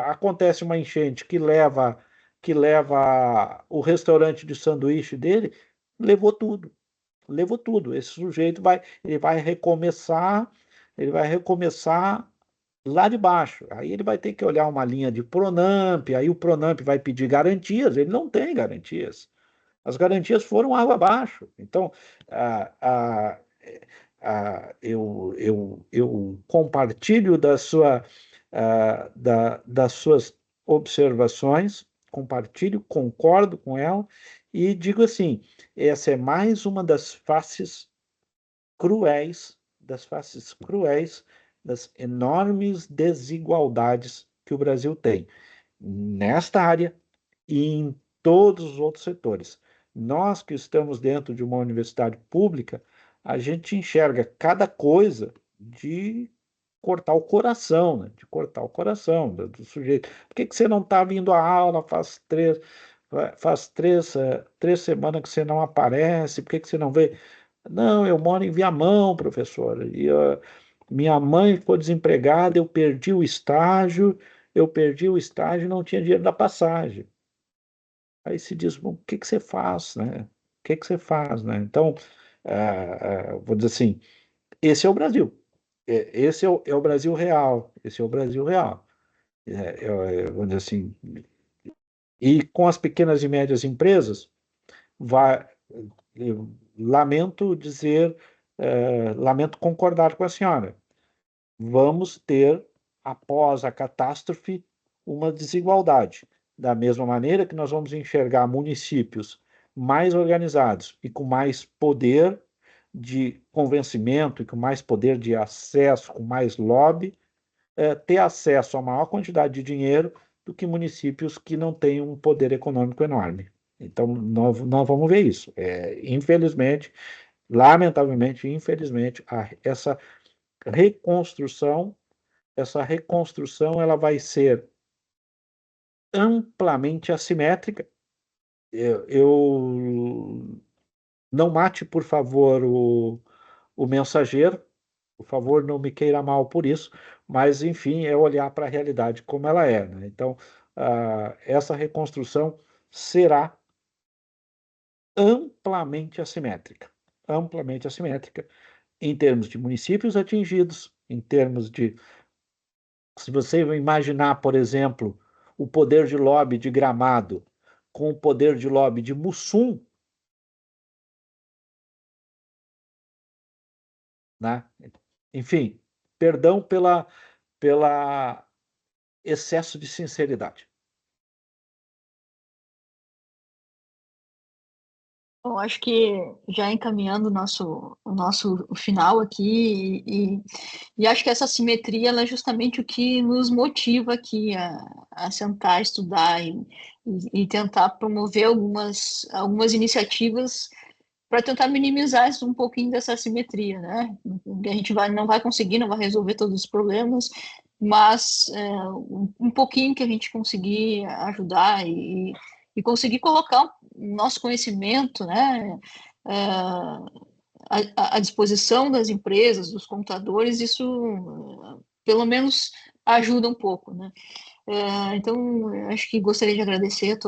acontece uma enchente que leva o restaurante de sanduíche dele, levou tudo. Levou tudo. Esse sujeito ele vai recomeçar lá de baixo. Aí ele vai ter que olhar uma linha de Pronamp, aí o Pronamp vai pedir garantias, ele não tem garantias. As garantias foram água abaixo. Então, eu compartilho das suas observações, compartilho, concordo com ela, e digo assim, essa é mais uma das faces cruéis, das enormes desigualdades que o Brasil tem nesta área e em todos os outros setores. Nós que estamos dentro de uma universidade pública, a gente enxerga cada coisa de cortar o coração, né? De cortar o coração do sujeito. Por que você não está vindo à aula? Faz três semanas que você não aparece, por que você não vê? Não, eu moro em Viamão, professora, e minha mãe ficou desempregada, eu perdi o estágio e não tinha dinheiro da passagem. Aí se diz, bom, o que você faz, né? O que você faz, né? Então, vou dizer assim, esse é o Brasil. Esse é o Brasil real. Esse é o Brasil real. Vou dizer assim, e com as pequenas e médias empresas, eu lamento dizer, lamento concordar com a senhora. Vamos ter, após a catástrofe, uma desigualdade. Da mesma maneira que nós vamos enxergar municípios mais organizados e com mais poder de convencimento e com mais poder de acesso, com mais lobby, ter acesso a maior quantidade de dinheiro do que municípios que não têm um poder econômico enorme. Então, nós vamos ver isso. Infelizmente, lamentavelmente, infelizmente, essa reconstrução ela vai ser amplamente assimétrica. Não mate, por favor, o mensageiro, por favor, não me queira mal por isso, mas, enfim, é olhar para a realidade como ela é, né? Então, essa reconstrução será amplamente assimétrica em termos de municípios atingidos, em termos de, se você imaginar, por exemplo, o poder de lobby de Gramado com o poder de lobby de Mussum, né? Enfim, perdão pela excesso de sinceridade. Eu acho que já encaminhando o nosso final aqui, e acho que essa simetria ela é justamente o que nos motiva aqui a sentar, estudar e tentar promover algumas iniciativas para tentar minimizar um pouquinho dessa simetria, né? A gente não vai conseguir, não vai resolver todos os problemas, mas um pouquinho que a gente conseguir ajudar e conseguir colocar o nosso conhecimento, né, à disposição das empresas, dos computadores, isso pelo menos ajuda um pouco, né? Então, acho que gostaria de agradecer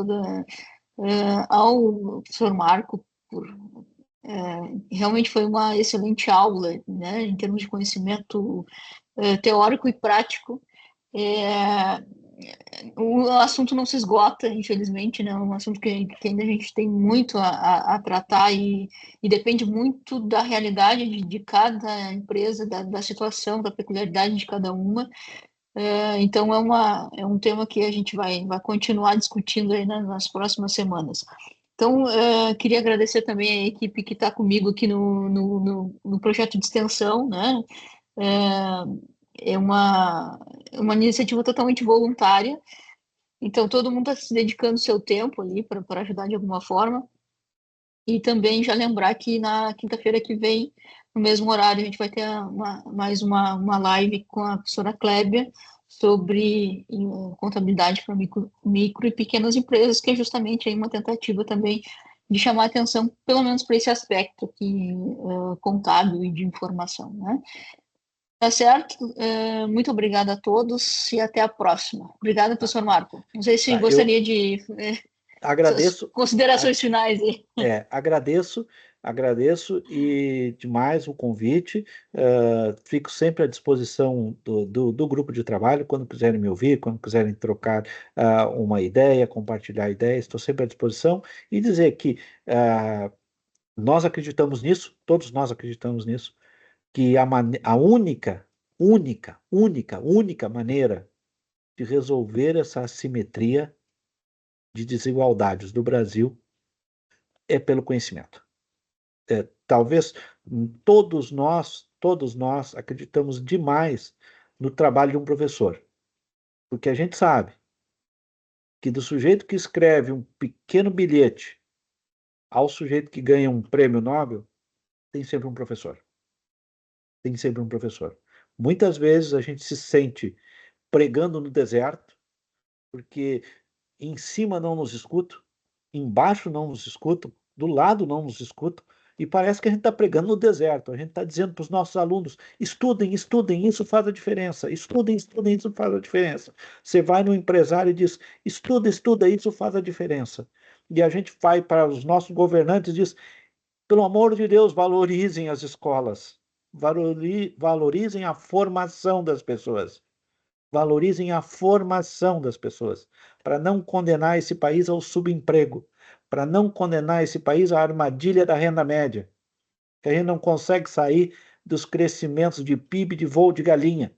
ao professor Marco por realmente foi uma excelente aula, né, em termos de conhecimento teórico e prático. O assunto não se esgota, infelizmente, né? É um assunto que ainda a gente tem muito a tratar e depende muito da realidade de cada empresa, da situação, da peculiaridade de cada uma. Então, é um tema que a gente vai continuar discutindo aí nas próximas semanas. Então, queria agradecer também a equipe que está comigo aqui no projeto de extensão, né? É uma iniciativa totalmente voluntária, então todo mundo está se dedicando seu tempo ali para ajudar de alguma forma. E também já lembrar que na quinta-feira que vem, no mesmo horário, a gente vai ter mais uma live com a professora Klébia sobre contabilidade para micro e pequenas empresas, que é justamente aí uma tentativa também de chamar a atenção, pelo menos para esse aspecto aqui, contábil e de informação, né? Tá certo? Muito obrigada a todos e até a próxima. Obrigada, professor Marco. Não sei se gostaria de agradeço considerações finais aí. Agradeço e demais o convite. Fico sempre à disposição do grupo de trabalho, quando quiserem me ouvir, quando quiserem trocar uma ideia, compartilhar ideias, estou sempre à disposição. E dizer que nós acreditamos nisso, todos nós acreditamos nisso, que a única maneira de resolver essa assimetria de desigualdades do Brasil é pelo conhecimento. Talvez todos nós acreditamos demais no trabalho de um professor, porque a gente sabe que do sujeito que escreve um pequeno bilhete ao sujeito que ganha um prêmio Nobel, tem sempre um professor. Tem sempre um professor. Muitas vezes a gente se sente pregando no deserto, porque em cima não nos escutam, embaixo não nos escutam, do lado não nos escutam, e parece que a gente está pregando no deserto. A gente está dizendo para os nossos alunos: estudem, estudem, isso faz a diferença. Estudem, estudem, isso faz a diferença. Você vai no empresário e diz: estuda, estuda, isso faz a diferença. E a gente vai para os nossos governantes e diz: pelo amor de Deus, valorizem as escolas, valorizem a formação das pessoas. Valorizem a formação das pessoas, para não condenar esse país ao subemprego, para não condenar esse país à armadilha da renda média, que a gente não consegue sair dos crescimentos de PIB de voo de galinha.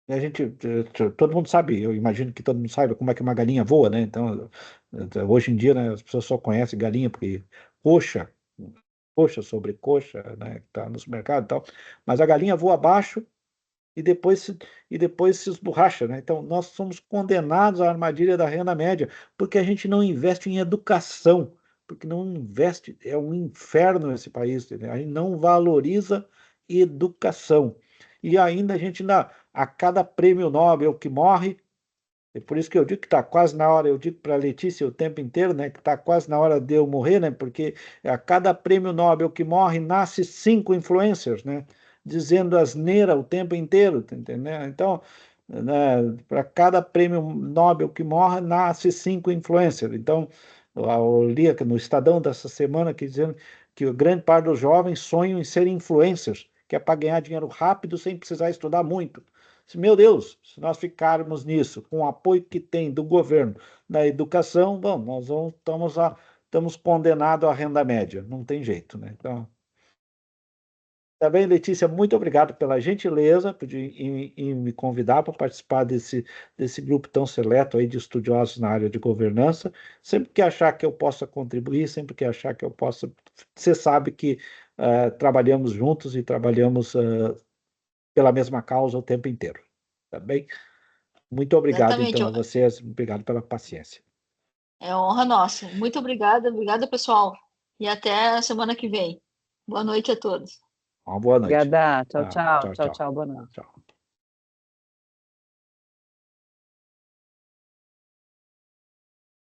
E a gente, todo mundo sabe, eu imagino que todo mundo saiba como é que uma galinha voa, né? Então, hoje em dia, né, as pessoas só conhecem galinha porque coxa sobre coxa, né, que está no supermercado e tal, mas a galinha voa abaixo e depois se esborracha, né? Então, nós somos condenados à armadilha da renda média, porque a gente não investe em educação, porque não investe, é um inferno esse país, entendeu? A gente não valoriza educação. E ainda a cada prêmio Nobel que morre, é por isso que eu digo que está quase na hora, eu digo para a Letícia o tempo inteiro, né, que está quase na hora de eu morrer, né, porque a cada prêmio Nobel que morre, nasce 5 influencers, né, dizendo asneira o tempo inteiro, tá entendendo? Então, né, para cada prêmio Nobel que morre, nasce 5 influencers. Então, Eu li aqui no Estadão dessa semana que dizendo que a grande parte dos jovens sonham em serem influencers, que é para ganhar dinheiro rápido sem precisar estudar muito. Meu Deus, se nós ficarmos nisso, com o apoio que tem do governo, da educação, bom, estamos condenados à renda média, não tem jeito, né? Então, tá bem, Letícia, muito obrigado pela gentileza em me convidar para participar desse grupo tão seleto aí de estudiosos na área de governança. Sempre que achar que eu possa contribuir, sempre que achar que eu possa, você sabe que trabalhamos juntos e trabalhamos pela mesma causa o tempo inteiro, tá bem? Muito obrigado, Exatamente. então, a vocês, obrigado pela paciência. É honra nossa. Muito obrigada, pessoal. E até a semana que vem. Boa noite a todos. Uma boa noite. Obrigada. Tchau, Tchau, tchau. Tchau, tchau. tchau. Boa noite. Tchau.